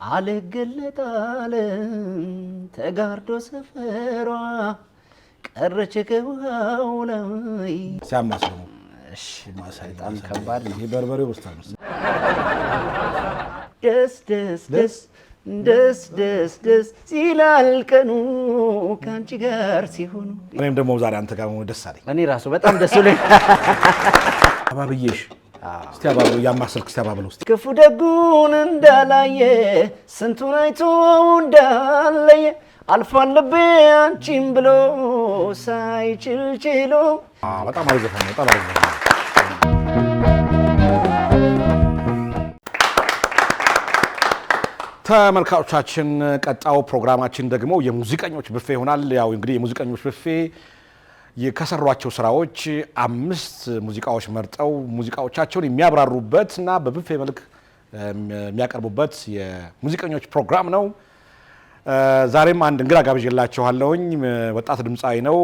አልገለጣለ ተጋርዶ ሰፈሯ ቀረች ከውሃው ላይ ሲያማስሉ እሺ በጣም ከባድ ነው ይበርበሬ ወስታል ደስ ደስ ደስ ደስ ደስ ደስ ሲላል ቀኑ ካንቺ ጋር ሲሆኑ እኔም ደግሞ ዛሬ አንተ ጋር ነው ደስ አለኝ እኔ ራሱ በጣም ደስ ብሎኝ አባብዬሽ እስቲ አባብሎ ያማሰልክ እስቲ አባብሎ እስቲ ክፉ ደጉን እንዳላየ ስንቱን አይቶ እንዳለየ አልፏል ልቤ አንቺን ብሎ ሳይችል ችሎ በጣም አሪፍ ነው በጣም አሪፍ ነው ተመልካቾቻችን ቀጣው ፕሮግራማችን ደግሞ የሙዚቀኞች ብፌ ይሆናል ያው እንግዲህ የሙዚቀኞች ብፌ የከሰሯቸው ስራዎች 5 ሙዚቃዎች መርጠው ሙዚቃዎቻቸውን የሚያብራሩበትና በብፌ መልክ የሚያቀርቡበት የሙዚቀኞች ፕሮግራም ነው ዛሬም አንድ እንግዳ ጋብዤላችኋለሁኝ ወጣት ድምጻዊ ነው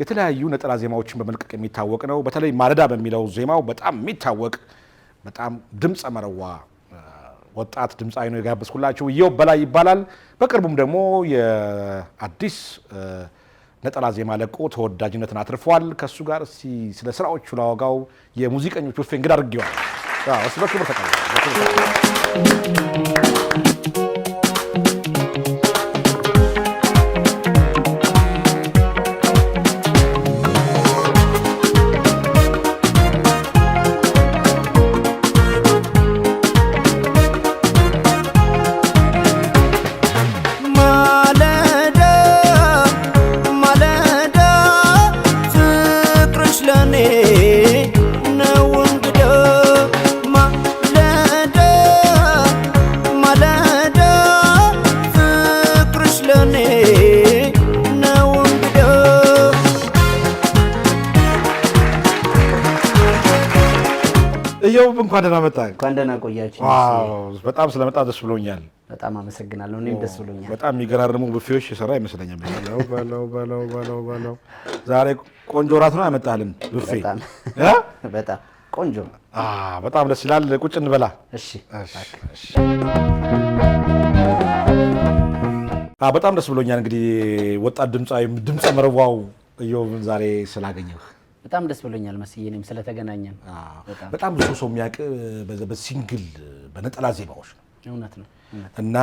የተለያዩ ነጠላ ዜማዎችን በመልቀቅ የሚታወቅ ነው በተለይ ማለዳ በሚለው ዜማው በጣም የሚታወቅ በጣም ድምጽ መረዋ ወጣት ድምጻዊ ነው የጋበዝኩላችሁ ኢዮብ በላይ ይባላል በቅርቡም ደግሞ የአዲስ ነጠላ ዜማ ለቆ ተወዳጅነትን አትርፏል ከሱ ጋር ስለ ስራዎቹ ላወጋው የሙዚቀኞች ብፌ እንግዳ አድርጌዋል እሱ በክብር ተቀበለ ኢዮብ እንኳን ደህና መጣህ እንኳን ደህና ቆያችሁ በጣም ስለመጣ ደስ ብሎኛል በጣም አመሰግናለሁ እኔም ደስ ብሎኛል በጣም የሚገራርሙ ብፌዎች የሰራ ይመስለኛል ባለው ዛሬ ቆንጆ ራት ነው ያመጣልን ብፌ በጣም ቆንጆ በጣም ደስ ይላል ቁጭ እንበላ እሺ በጣም ደስ ብሎኛል እንግዲህ ወጣት ድምጻዊ ድምጽ መረዋው ኢዮብን ዛሬ ስላገኘሁ በጣም ደስ ብሎኛል መስዬ እኔም ስለተገናኘን በጣም ብዙ ሰው የሚያውቅ በሲንግል በነጠላ ዜማዎች ነው እውነት ነው እና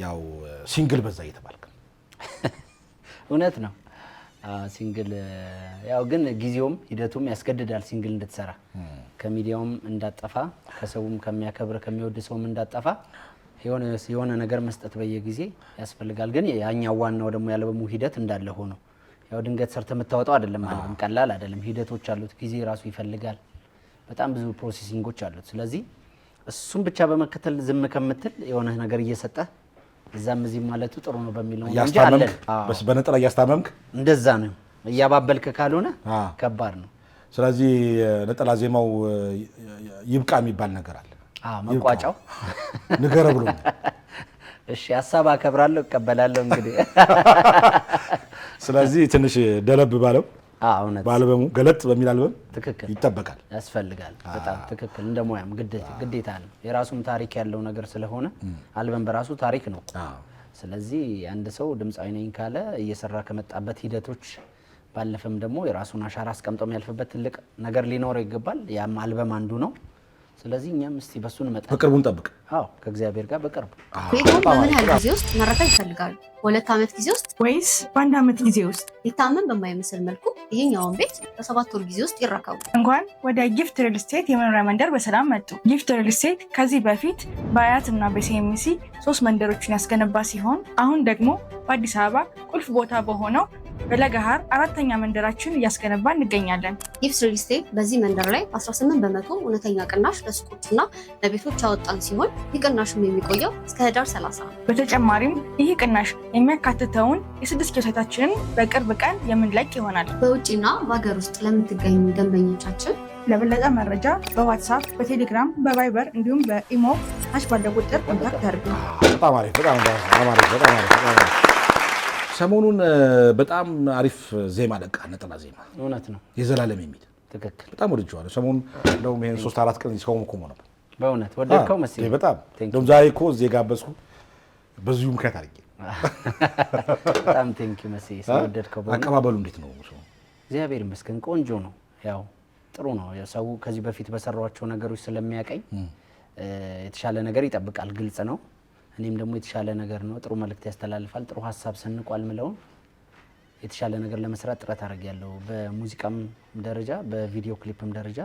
ያው ሲንግል በዛ እየተባልክ እውነት ነው ሲንግል ያው ግን ጊዜውም ሂደቱም ያስገድዳል ሲንግል እንድትሰራ ከሚዲያውም እንዳጠፋ ከሰውም ከሚያከብር ከሚወድ ሰውም እንዳጠፋ የሆነ ነገር መስጠት በየጊዜ ያስፈልጋል ግን ያኛው ዋናው ደግሞ ያለበሙ ሂደት እንዳለ ሆኖ ያው ድንገት ሰርተ መታወጣው አይደለም ማለት ቀላል አይደለም ሂደቶች አሉት ጊዜ ራሱ ይፈልጋል በጣም ብዙ ፕሮሰሲንጎች አሉት ስለዚህ እሱን ብቻ በመከተል ዝም ከምትል የሆነ ነገር እየሰጠ እዛም እዚህ ማለቱ ጥሩ ነው በሚለው እንጂ አለ በስ በነጠላ ያስታመምክ እንደዛ ነው እያባበልክ ካልሆነ ከባድ ነው ስለዚህ ነጠላ ዜማው ይብቃ የሚባል ነገር አለ መቋጫው ንገረ ብሎ እሺ ሐሳብ አከብራለሁ እቀበላለሁ እንግዲህ ስለዚህ ትንሽ ደለብ ባለው እውነት ባልበሙ ገለጥ በሚል አልበም ትክክል ይተበቃል ያስፈልጋል በጣም ትክክል እንደሞያም ግዴታ ነው የራሱም ታሪክ ያለው ነገር ስለሆነ አልበም በራሱ ታሪክ ነው ስለዚህ አንድ ሰው ድምጻዊ ነኝ ካለ እየሰራ ከመጣበት ሂደቶች ባለፈም ደግሞ የራሱን አሻራ አስቀምጦም ያልፈበት ትልቅ ነገር ሊኖረው ይገባል ያም አልበም አንዱ ነው ስለዚህ እኛም እስቲ በሱን መጣ በቅርቡን ጠብቅ ከእግዚአብሔር ጋር በቅርቡ ቤቱን በምን ያህል ጊዜ ውስጥ መረከብ ይፈልጋሉ በ2 ዓመት ጊዜ ውስጥ ወይስ በ1 ዓመት ጊዜ ውስጥ ሊታመን በማይመስል መልኩ ይሄኛውን ቤት በ7 ወር ጊዜ ውስጥ ይረከቡ እንኳን ወደ ጊፍት ሪል ስቴት የመኖሪያ መንደር በሰላም መጡ ጊፍት ሪል ስቴት ከዚህ በፊት በአያት እና በሲኤምሲ 3 መንደሮችን ያስገነባ ሲሆን አሁን ደግሞ በአዲስ አበባ ቁልፍ ቦታ በሆነው በለገሃር 4ኛ መንደራችን እያስገነባ እንገኛለን ጊፍት ሪል ስቴት በዚህ መንደር ላይ 18% እውነተኛ ቅናሽ ለሱቆችና ለቤቶች ያወጣን ሲሆን ይቅናሹም የሚቆየው እስከ ህዳር 30 በተጨማሪም ይህ ቅናሽ የሚያካትተውን የ6 ኪሎ ሳይታችንን በቅርብ ቀን የምንለቅ ይሆናል በውጪና በሀገር ውስጥ ለምትገኙ ደንበኞቻችን ለበለጠ መረጃ በዋትስአፕ በቴሌግራም በቫይበር እንዲሁም በኢሞ ታች ባለው ቁጥር ኮንታክት ያድርጉ በጣም አሪፍ ሰሞኑን በጣም አሪፍ ዜማ ለቃ ነጠላ ዜማ እውነት ነው የዘላለም የሚል ትክክል በጣም ወድጄዋለሁ ሰሞኑን እንደውም ይሄን 3-4 ቀን ይስቆም ነበር በእውነት ወደድከው መሰለኝ። በጣም እንደውም ዛሬ እኮ እዚህ የጋበዝኩ በዚሁ ምክንያት አድርጌ በጣም ቴንክ ዩ መሰለኝ ስለወደድከው። አቀባበሉ እንዴት ነው? እግዚአብሔር ይመስገን ቆንጆ ነው። ያው ጥሩ ነው። ሰው ከዚህ በፊት በሰራኋቸው ነገሮች ስለሚያቀኝ የተሻለ ነገር ይጠብቃል። ግልጽ ነው። እኔም ደግሞ የተሻለ ነገር ነው፣ ጥሩ መልእክት ያስተላልፋል፣ ጥሩ ሀሳብ ሰንቋል ምለውን የተሻለ ነገር ለመስራት ጥረት አድርጌያለሁ። በሙዚቃም ደረጃ በቪዲዮ ክሊፕም ደረጃ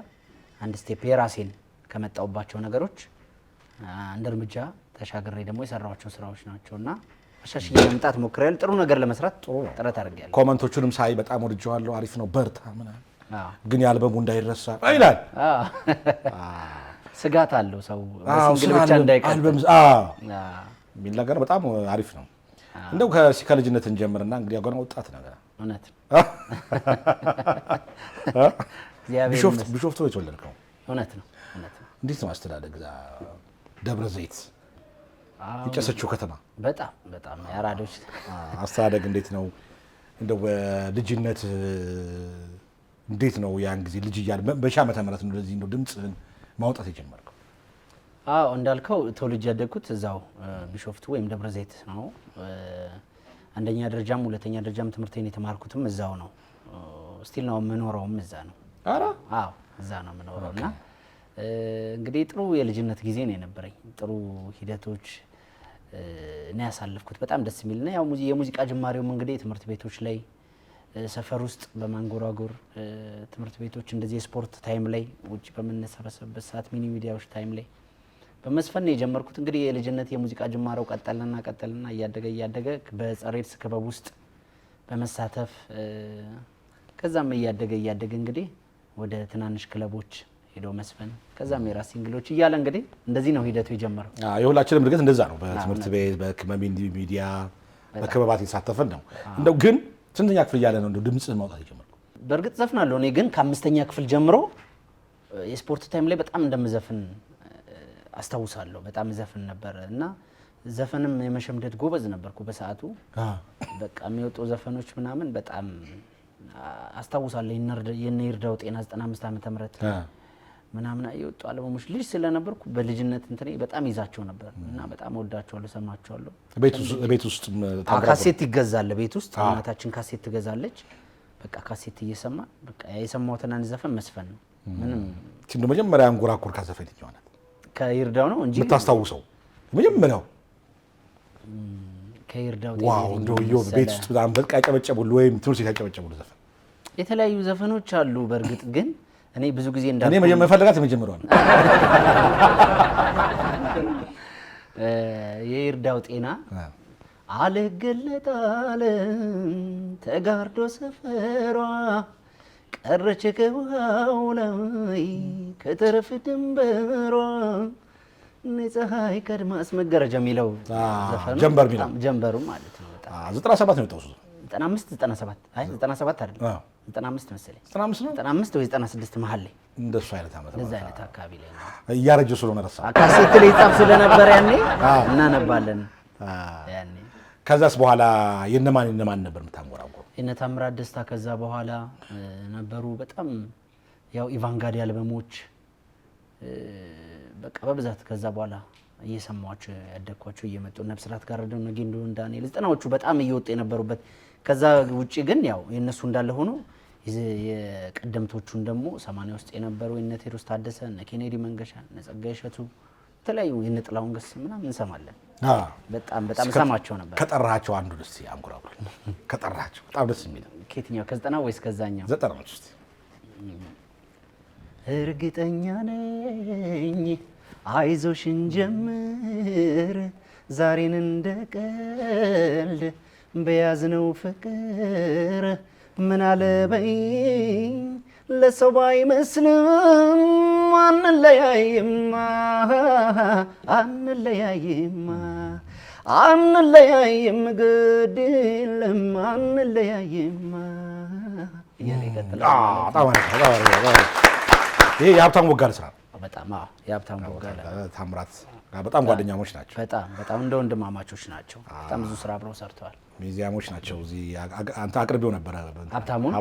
አንድ ስቴፕ የራሴን ከመጣውባቸው ነገሮች አንድ እርምጃ ተሻግሬ ደግሞ የሰራኋቸው ስራዎች ናቸውና አሻሽዬ መምጣት ሞክሬያለሁ። ጥሩ ነገር ለመስራት ጥረት አድርጌያለሁ። ኮመንቶቹንም ሳይ በጣም ወድጀዋለሁ። አሪፍ ነው፣ በርታ ምናምን፣ ግን የአልበሙ እንዳይረሳ ይላል። ስጋት አለው ሰው በሲንግል ብቻ እንዳይቀር የሚል ነገር በጣም አሪፍ ነው። እንደው ከልጅነት እንጀምርና እንግዲህ ገና ወጣት ነገር እውነት ቢሾፍቱ የተወለድከው? እውነት ነው። እንዴት ነው አስተዳደግ እዛ ደብረ ዘይት የጨሰችው ከተማ? በጣም ያራዶች አስተዳደግ እንዴት ነው? እንደው በልጅነት እንዴት ነው ያን ጊዜ ልጅ እያለ በሺህ ዓመተ ምህረት ነው እንደዚህ እንደው ድምፅህን ማውጣት የጀመርከው? አዎ እንዳልከው ተወልጄ ያደግኩት እዛው ቢሾፍቱ ወይም ደብረ ዘይት ነው። አንደኛ ደረጃም ሁለተኛ ደረጃም ትምህርቴን የተማርኩትም እዛው ነው። ስቲል ነው የምኖረውም እዛ ነው። አዎ እዛ ነው የምኖረውና እንግዲህ ጥሩ የልጅነት ጊዜ ነው የነበረኝ። ጥሩ ሂደቶች ነው ያሳለፍኩት። በጣም ደስ የሚልና ያው የሙዚቃ ጅማሬውም እንግዲህ ትምህርት ቤቶች ላይ ሰፈር ውስጥ በማንጎራጎር ትምህርት ቤቶች እንደዚህ የስፖርት ታይም ላይ ውጭ በምንሰበሰብበት ሰዓት ሚኒ ሚዲያዎች ታይም ላይ በመስፈን ነው የጀመርኩት። እንግዲህ የልጅነት የሙዚቃ ጅማሬው ቀጠልና እያደገ በጸሬድስ ክበብ ውስጥ በመሳተፍ ከዛም እያደገ እንግዲህ ወደ ትናንሽ ክለቦች ሄዶ መስፈን ከዛም የራስ ሲንግሎች እያለ እንግዲህ እንደዚህ ነው ሂደቱ የጀመረው። የሁላችንም እድገት እንደዛ ነው። በትምህርት ቤት በሚኒ ሚዲያ በክበባት የተሳተፈን ነው። እንደው ግን ስንተኛ ክፍል እያለ ነው እንደው ድምጽህን ማውጣት የጀመርከው? በእርግጥ ዘፍናለሁ እኔ ግን ከአምስተኛ ክፍል ጀምሮ የስፖርት ታይም ላይ በጣም እንደምዘፍን አስታውሳለሁ። በጣም ዘፍን ነበር እና ዘፈንም የመሸምደድ ጎበዝ ነበርኩ በሰዓቱ። በቃ የሚወጡ ዘፈኖች ምናምን በጣም አስታውሳለሁ። የነ ይርዳው ጤና 95 ዓመተ ምህረት ምናምን የወጡ አልበሞች ልጅ ስለነበርኩ በልጅነት እንትኔ በጣም ይዛቸው ነበር እና በጣም ወዳቸዋለሁ፣ ሰማቸዋለሁ። ቤት ውስጥ ካሴት ይገዛል። ቤት ውስጥ እናታችን ካሴት ትገዛለች። በቃ ካሴት እየሰማ በቃ የሰማሁትን አንድ ዘፈን መስፈን ነው። ምንም እንደ መጀመሪያ አንጎራኩር ካዘፈን ይሆናል ከይርዳው ነው እንጂ የምታስታውሰው መጀመሪያው ከይርዳው ዋው እንደው ቤት ውስጥ በጣም በቃ ያጨበጨቡሉ ወይም ትምህርት ቤት ያጨበጨቡሉ ዘፈን የተለያዩ ዘፈኖች አሉ። በእርግጥ ግን እኔ ብዙ ጊዜ እኔ መጀመሪያ ፈልጋት የመጀመሪያው ነው የይርዳው ጤና አልገለጣለ ተጋርዶ ሰፈሯ ቀረች ከውሃው ላይ ከተረፈ ድንበሯ ፀሐይ ከአድማስ መጋረጃ የሚለው ዘፈኑ ጀንበሩ ማለት ነው። በጣም 97 ነው የወጣው። 97 አይ 97 አይደለም 95 መሰለኝ 95 ወይ 96 መሀል ላይ እንደሱ አይነት አመት እንደዛ አይነት አካባቢ ላይ ነው። እያረጀ ስለሆነ ረሳ ካሴት ላይ ጻፍ ስለነበር ያኔ እናነባለን ያኔ። ከዛስ በኋላ የነማን ነበር የምታንጎራጉረው? የነ ታምራት ደስታ ከዛ በኋላ ነበሩ። በጣም ያው ኢቫንጋዲ አልበሞች በቃ በብዛት ከዛ በኋላ እየሰማኋቸው ያደግኳቸው እየመጡ ነብስራት ጋር ደግሞ ጌንዶ ዳንኤል ዘጠናዎቹ በጣም እየወጡ የነበሩበት። ከዛ ውጪ ግን ያው የነሱ እንዳለ ሆኖ የቀደምቶቹን ደግሞ 80 ውስጥ የነበሩ የነ ቴዎድሮስ ታደሰ፣ እነ ኬኔዲ መንገሻ፣ እነ ጸጋዬ እሸቱ የተለያዩ የነ ጥላሁን ገሰሰ ምናምን እንሰማለን። በጣም ሰማቸው ነበር። ከጠራቸው አንዱ ደስ ያንጎራጉር ከጠራቸው በጣም ደስ የሚል ከየትኛው ከዘጠና ወይስ ከዛኛው? ዘጠናዎች ውስጥ እርግጠኛ ነኝ አይዞሽ እንጀምር ዛሬን እንደቀልድ በያዝነው ፍቅር ምን አለበኝ ለሰው ባይመስልም አንለያይማ አንለያይም ግድ የለም አንለያይማ እያለ ይቀጥላል። ይሄ የሀብታሙ ቦጋለ ስራ ነው። በጣም የሀብታሙ ቦጋለ ታምራት በጣም ጓደኛሞች ናቸው። በጣም እንደ ወንድማማቾች ናቸው። በጣም ብዙ ስራ አብረው ሰርተዋል። ሚዚያሞች ናቸው። እዚህ አንተ አቅርቤው ነበረ ሀብታሙን።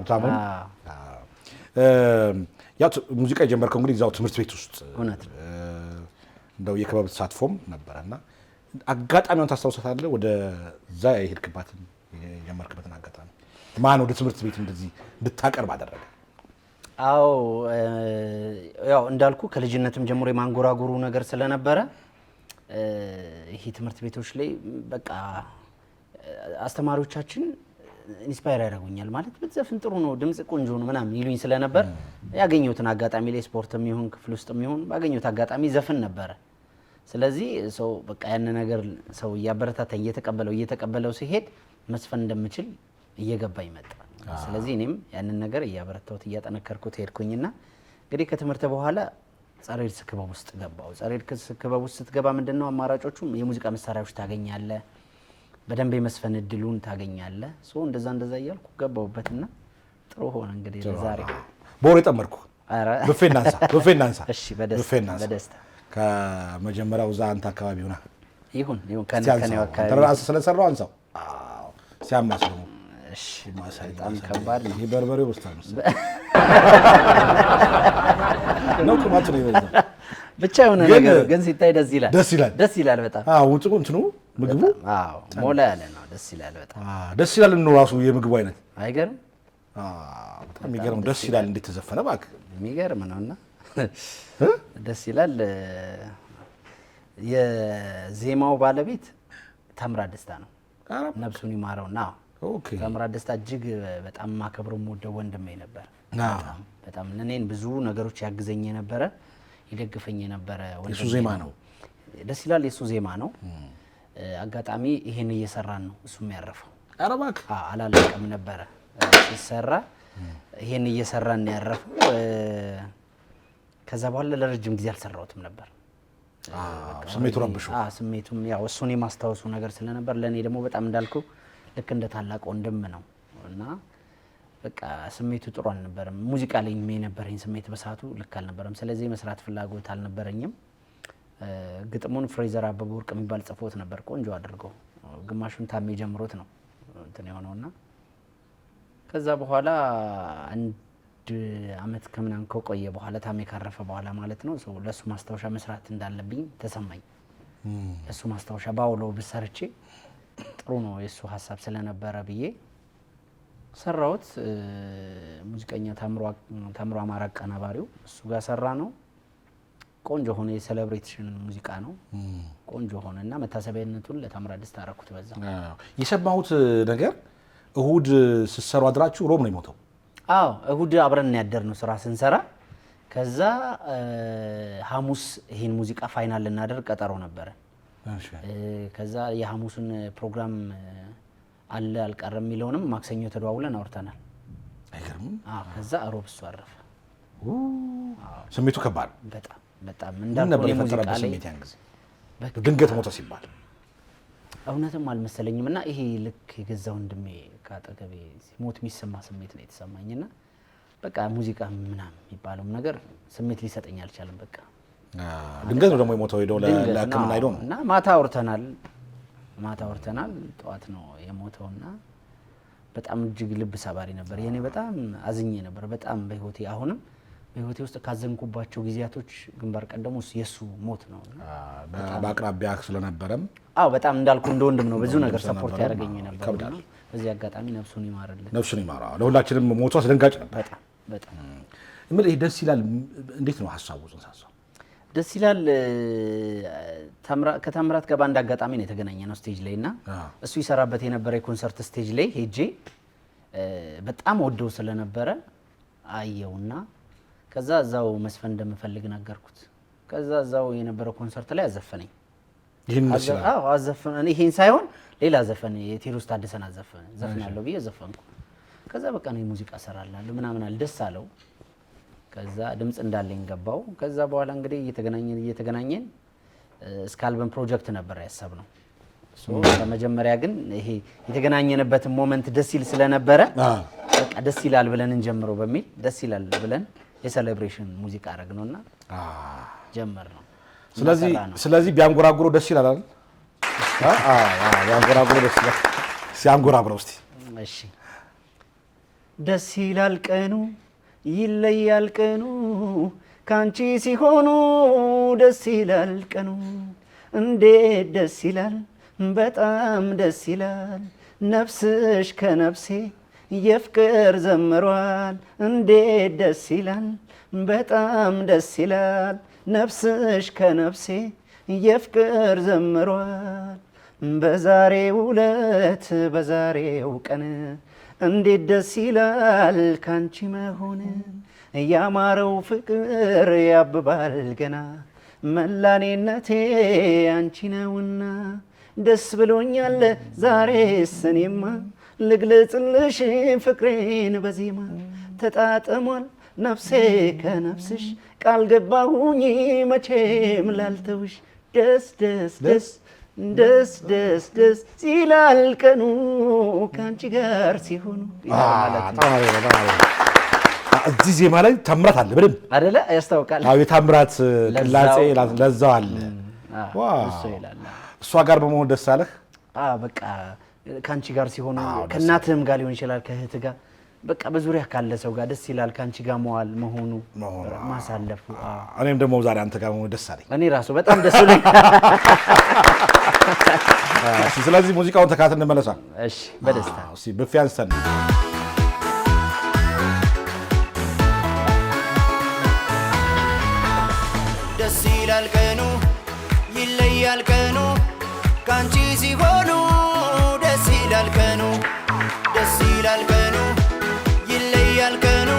ያው ሙዚቃ የጀመርከው እንግዲህ እዛው ትምህርት ቤት ውስጥ እውነት እንደው የክበብ ተሳትፎም ነበረና አጋጣሚውን ታስታውሳታለህ? ወደ ዛ የሄድክባትን የጀመርክበትን አጋጣሚ ማን ወደ ትምህርት ቤት እንደዚህ እንድታቀርብ አደረገ? አዎ ያው እንዳልኩ ከልጅነትም ጀምሮ የማንጎራጉሩ ነገር ስለነበረ ይሄ ትምህርት ቤቶች ላይ በቃ አስተማሪዎቻችን ኢንስፓየር ያደርጉኛል። ማለት ብትዘፍን ጥሩ ነው፣ ድምጽ ቆንጆ ነው ምናምን ይሉኝ ስለነበር ያገኘሁትን አጋጣሚ ላይ ስፖርትም ይሁን ክፍል ውስጥም ይሁን ባገኘሁት አጋጣሚ ዘፍን ነበረ። ስለዚህ ሰው በቃ ያን ነገር ሰው እያበረታታኝ እየተቀበለው ሲሄድ መስፈን እንደምችል እየገባኝ መጣ። ስለዚህ እኔም ያንን ነገር እያበረታሁት እያጠነከርኩት ሄድኩኝና እንግዲህ ከትምህርት በኋላ ጸረ ኤድስ ክበብ ውስጥ ገባው። ጸረ ኤድስ ክበብ ውስጥ ስትገባ ምንድነው አማራጮቹም የሙዚቃ መሳሪያዎች ታገኛለህ፣ በደንብ የመስፈን እድሉን ታገኛለህ። እንደዛ እያልኩ ገባውበትና ጥሩ ሆነ። እንግዲህ ለዛሬ ቦሬ ጠመርኩ። በፌናንሳ እሺ፣ በደስታ ከመጀመሪያው እዛ አንተ አካባቢ ሆና ይሁን ከኔው አካባቢ ተራስ ስለሰራው አንሳው ሲያማስሉ እሺ፣ በጣም ከባድ ነው። በርበሬው ውስጥ ነው ከማት ነው ይወዛ ብቻ የሆነ ነገር ግን ሲታይ ደስ ይላል በጣም። ውጭ እንትኑ ምግቡ ሞላ ያለ ነው። ደስ ይላል በጣም ደስ ይላል ነው ራሱ የምግቡ አይነት አይገርም? በጣም የሚገርም ደስ ይላል። እንዴት ተዘፈነ እባክህ የሚገርም ነውና ደስ ይላል። የዜማው ባለቤት ታምራት ደስታ ነው፣ ነፍሱን ይማረውና ታምራት ደስታ እጅግ በጣም ማከብረው የምወደው ወንድሜ ነበር። በጣም ለኔን ብዙ ነገሮች ያግዘኝ የነበረ ይደግፈኝ የነበረ ወንድሜ። የሱ ዜማ ነው ደስ ይላል። የሱ ዜማ ነው። አጋጣሚ ይሄን እየሰራን ነው እሱም ያረፈው። ኧረ እባክህ አላለቀም ነበረ ሲሰራ፣ ይሄን እየሰራን ያረፈው። ከዛ በኋላ ለረጅም ጊዜ አልሰራሁትም ነበር። ስሜቱ ረብሾ ስሜቱም ያው እሱን የማስታወሱ ነገር ስለነበር ለኔ ደግሞ በጣም እንዳልኩ ልክ እንደ ታላቅ ወንድም ነው እና በቃ ስሜቱ ጥሩ አልነበረም። ሙዚቃ ላይ የነበረኝ ስሜት በሰዓቱ ልክ አልነበረም። ስለዚህ መስራት ፍላጎት አልነበረኝም። ግጥሙን ፍሬዘር አበበ ወርቅ የሚባል ጽፎት ነበር ቆንጆ አድርጎ፣ ግማሹን ታሜ ጀምሮት ነው እንትን የሆነውና ከዛ በኋላ አንድ አመት ከምናምን ከቆየ በኋላ ታሜ ካረፈ በኋላ ማለት ነው ለሱ ማስታወሻ መስራት እንዳለብኝ ተሰማኝ። ለሱ ማስታወሻ ባውሎ ብሰርቼ ጥሩ ነው የሱ ሀሳብ ስለነበረ ብዬ ሰራሁት። ሙዚቀኛ ታምሮ አማራ አቀናባሪው እሱ ጋር ሰራ ነው። ቆንጆ ሆነ። የሴሌብሬሽን ሙዚቃ ነው። ቆንጆ ሆነና መታሰቢያነቱን ለታምራት ደስታ አደረኩት። በዛ የሰማሁት ነገር እሁድ ስትሰሩ አድራችሁ ሮብ ነው የሞተው? አዎ እሁድ አብረን ያደር ነው ስራ ስንሰራ። ከዛ ሐሙስ ይሄን ሙዚቃ ፋይናል ልናደርግ ቀጠሮ ነበረ። ከዛ የሐሙስን ፕሮግራም አለ አልቀረም የሚለውንም ማክሰኞ ተደዋውለን አውርተናል። አይገርምም? ከዛ ሮብ እሱ አረፈ። ስሜቱ ከባድ በጣም እንዳልኩ የሙዚቃ ላይ ስሜት ያን ጊዜ ድንገት ሞተ ሲባል እውነትም አልመሰለኝም። እና ይሄ ልክ የገዛ ወንድሜ ካጠገቤ ሲሞት የሚሰማ ስሜት ነው የተሰማኝና በቃ ሙዚቃ ምናምን የሚባለው ነገር ስሜት ሊሰጠኝ አልቻለም። በቃ ድንገት ነው ደግሞ የሞተው። ሄዶ ለሕክምና ሄዶ ነው እና ማታ አውርተናል። ጠዋት ነው የሞተውና በጣም እጅግ ልብ ሰባሪ ነበር። የኔ በጣም አዝኜ ነበር። በጣም በህይወቴ ውስጥ ካዘንኩባቸው ጊዜያቶች ግንባር ቀደሙ የሱ ሞት ነው። በአቅራቢያ ስለነበረም በጣም እንዳልኩ እንደ ወንድም ነው ብዙ ነገር ሰፖርት ያደርገኝ ነበር። በዚህ አጋጣሚ ነፍሱን ይማርልን። ነፍሱን ይማራ። ለሁላችንም ሞቱ አስደንጋጭ ነበር። በጣም ይሄ ደስ ይላል። እንዴት ነው ሀሳቡ? ደስ ይላል። ከታምራት ጋር በአንድ አጋጣሚ ነው የተገናኘ ነው ስቴጅ ላይ እና እሱ ይሰራበት የነበረ የኮንሰርት ስቴጅ ላይ ሄጄ በጣም ወደው ስለነበረ አየውና ከዛ እዛው መስፈን እንደምፈልግ ነገርኩት። ከዛ እዛው የነበረው ኮንሰርት ላይ አዘፈነኝ። ይሄን ሳይሆን ሌላ ዘፈን የቴዎድሮስ ታደሰን ዘፍናለሁ ብዬ ዘፈንኩ። ከዛ በቃ ነው ሙዚቃ እሰራላለሁ ምናምን አለ። ደስ አለው። ከዛ ድምጽ እንዳለኝ ገባው። ከዛ በኋላ እንግዲህ እየተገናኘን እስከ አልበም ፕሮጀክት ነበር ያሰብነው። በመጀመሪያ ግን ይሄ የተገናኘንበትን ሞመንት ደስ ይል ስለነበረ በቃ ደስ ይላል ብለን እንጀምረው በሚል ደስ ይላል ብለን የሴሌብሬሽን ሙዚቃ አረግነውና ጀመር ነው። ስለዚህ ቢያንጎራጉሮ ደስ ይላል አይደል? ቢያንጎራጉሮ ደስ ይላል። ሲያንጎራጉሮ እስቲ እሺ። ደስ ይላል ቀኑ ይለያል ቀኑ ካንቺ ሲሆኑ ደስ ይላል ቀኑ እንዴት ደስ ይላል በጣም ደስ ይላል ነፍስሽ ከነፍሴ የፍቅር ዘምሯል እንዴት ደስ ይላል በጣም ደስ ይላል ነፍስሽ ከነፍሴ የፍቅር ዘምሯል በዛሬው ዕለት በዛሬው ቀን እንዴት ደስ ይላል ካንቺ መሆን ያማረው ፍቅር ያብባል ገና መላኔነቴ አንቺ ነውና ደስ ብሎኛል ዛሬስ እኔማ ልግለጽልሽ ፍቅሬን በዜማ ተጣጥሟል ነፍሴ ከነፍስሽ ቃል ገባሁኝ መቼም ላልተውሽ ደስ ደስ ደስ ደስ ደስ ደስ ይላል ቀኑ ካንቺ ጋር ሲሆኑ እዚህ ዜማ ላይ ታምራት አለ በደንብ አይደለ ያስታውቃል አዎ የታምራት ቅላጼ ለዛው አለ እሱ ይላል እሷ ጋር በመሆን ደስ አለህ በቃ ካንቺ ጋር ሲሆኑ ከእናትህም ጋር ሊሆን ይችላል ከእህት ጋር በቃ በዙሪያ ካለ ሰው ጋር ደስ ይላል ካንቺ ጋር መዋል መሆኑ ማሳለፉ እኔም ደግሞ ዛሬ አንተ ጋር መሆን ደስ አለኝ እኔ ራሱ በጣም ደስ ይለኝ ስለዚህ ሙዚቃውን ተካተን እንመለሳ እሺ በደስታ እሺ ብፌ አንስተን ደስ ይላል ቀኑ ይለያል ቀኑ ካንቺ ሲሆኑ ደስ ይላል ቀኑ ደስ ይላል ቀኑ ይለያል ቀኑ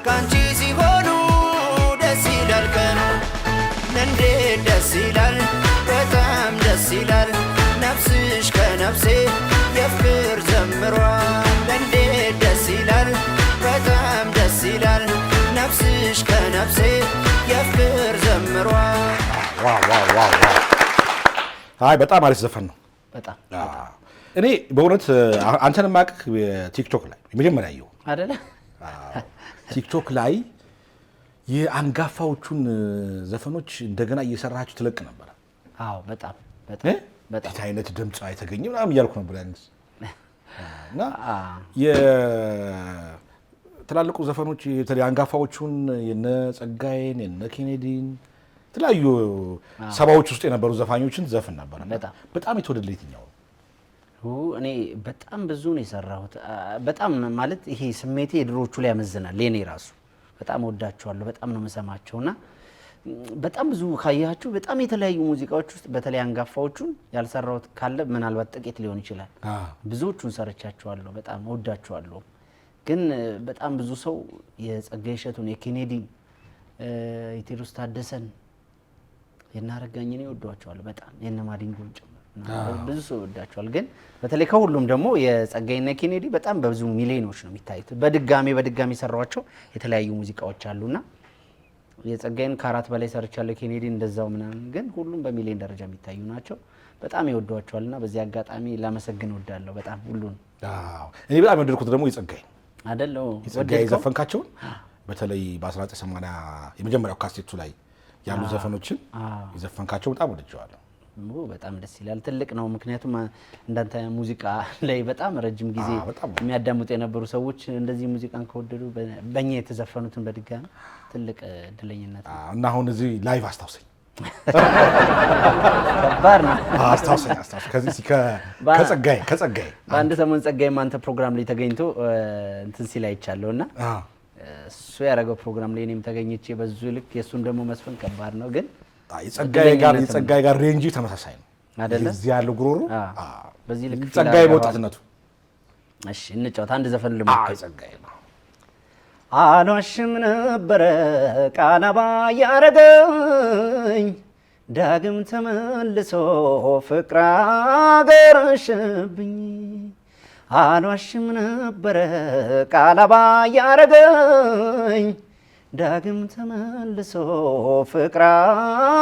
ካንቺ ሲሆኑ ደስ ይላል ቀኑ እንዴት ደስ ይላል በጣም ደስ ይላል ነፍስሽ ከነፍሴ የፍቅር ዘምሯል እንዴት ደስ ይላል በጣም ደስ ይላል ነፍስሽ ከነፍሴ የፍቅር ዘምሯል ዋው ዋው ዋው አይ በጣም አሪፍ ዘፈን ነው በጣም እኔ በእውነት አንተን ማቅክ ቲክቶክ ላይ መጀመሪያ ያየው አይደለ ቲክቶክ ላይ የአንጋፋዎቹን ዘፈኖች እንደገና እየሰራችሁ ትለቅ ነበር አዎ በጣም በጣም በጣም አይነት ድምጽ አይተገኘ ምናምን እያልኩ ነበር ያንስ እና የትላልቁ ዘፈኖች የተለያዩ አንጋፋዎቹን የነ ጸጋዬን የነ ኬኔዲን የተለያዩ ሰባዎች ውስጥ የነበሩ ዘፋኞችን ዘፈን ነበር በጣም የተወደደ የትኛው እኔ በጣም ብዙ ነው የሰራሁት በጣም ማለት ይሄ ስሜቴ የድሮቹ ላይ ያመዝናል ለኔ ራሱ በጣም ወዳቸዋለሁ በጣም ነው መሰማቸውና በጣም ብዙ ካያችሁ በጣም የተለያዩ ሙዚቃዎች ውስጥ በተለይ አንጋፋዎቹን ያልሰራሁት ካለ ምናልባት ጥቂት ሊሆን ይችላል ብዙዎቹን ሰርቻቸዋለሁ በጣም ወዳቸዋለሁ ግን በጣም ብዙ ሰው የጸጋዬ እሸቱን የኬኔዲ የቴዎድሮስ ታደሰን የናረጋኝን ይወዷቸዋል በጣም የነማዲንጎን ጭምር ብዙ ሰው ይወዳቸዋል ግን በተለይ ከሁሉም ደግሞ የጸጋዬና ኬኔዲ በጣም በብዙ ሚሊዮኖች ነው የሚታዩት በድጋሚ ሰራዋቸው የተለያዩ ሙዚቃዎች አሉና የጸጋዬን ከአራት በላይ ሰርቻለሁ ኬኔዲ እንደዛው ምናምን ግን ሁሉም በሚሊዮን ደረጃ የሚታዩ ናቸው በጣም ይወዷቸዋልና በዚህ አጋጣሚ ላመሰግን ወዳለሁ በጣም ሁሉን እኔ በጣም የወደድኩት ደግሞ የጸጋዬ አይደለው የጸጋዬ ዘፈንካቸው በተለይ በ1980 የመጀመሪያው ካሴቱ ላይ ያሉ ዘፈኖችን የዘፈንካቸው በጣም ወድጀዋለሁ በጣም ደስ ይላል ትልቅ ነው ምክንያቱም እንዳንተ ሙዚቃ ላይ በጣም ረጅም ጊዜ የሚያዳምጡ የነበሩ ሰዎች እንደዚህ ሙዚቃን ከወደዱ በእኛ የተዘፈኑትን በድጋሚ ትልቅ እድለኝነት ነው እና አሁን እዚህ ላይቭ አስታውሰኝ ከባድ ነው አስታውሰኝ ከዚህ ከጸጋዬ በአንድ ሰሞን ጸጋዬ አንተ ፕሮግራም ላይ ተገኝቶ እንትን ሲል አይቻለሁና እሱ ያደረገው ፕሮግራም ላይ እኔም ተገኝቼ በዙ ልክ የሱን ደግሞ መስፈን ከባድ ነው ግን የጸጋዬ ጋር ሬንጂ ተመሳሳይ ነው አይደለ እዚህ ያለው ጉሮሮ በዚህ ልክ ጸጋዬ በወጣትነቱ እሺ እንጫወት አንድ ዘፈን ልሞክር ጸጋዬ ነው አልዋሽም ነበረ ቃላባ ያረገኝ ዳግም ተመልሶ ፍቅር አገረሸብኝ አልዋሽም ነበረ ቃላባ ያረገኝ ዳግም ተመልሶ ፍቅር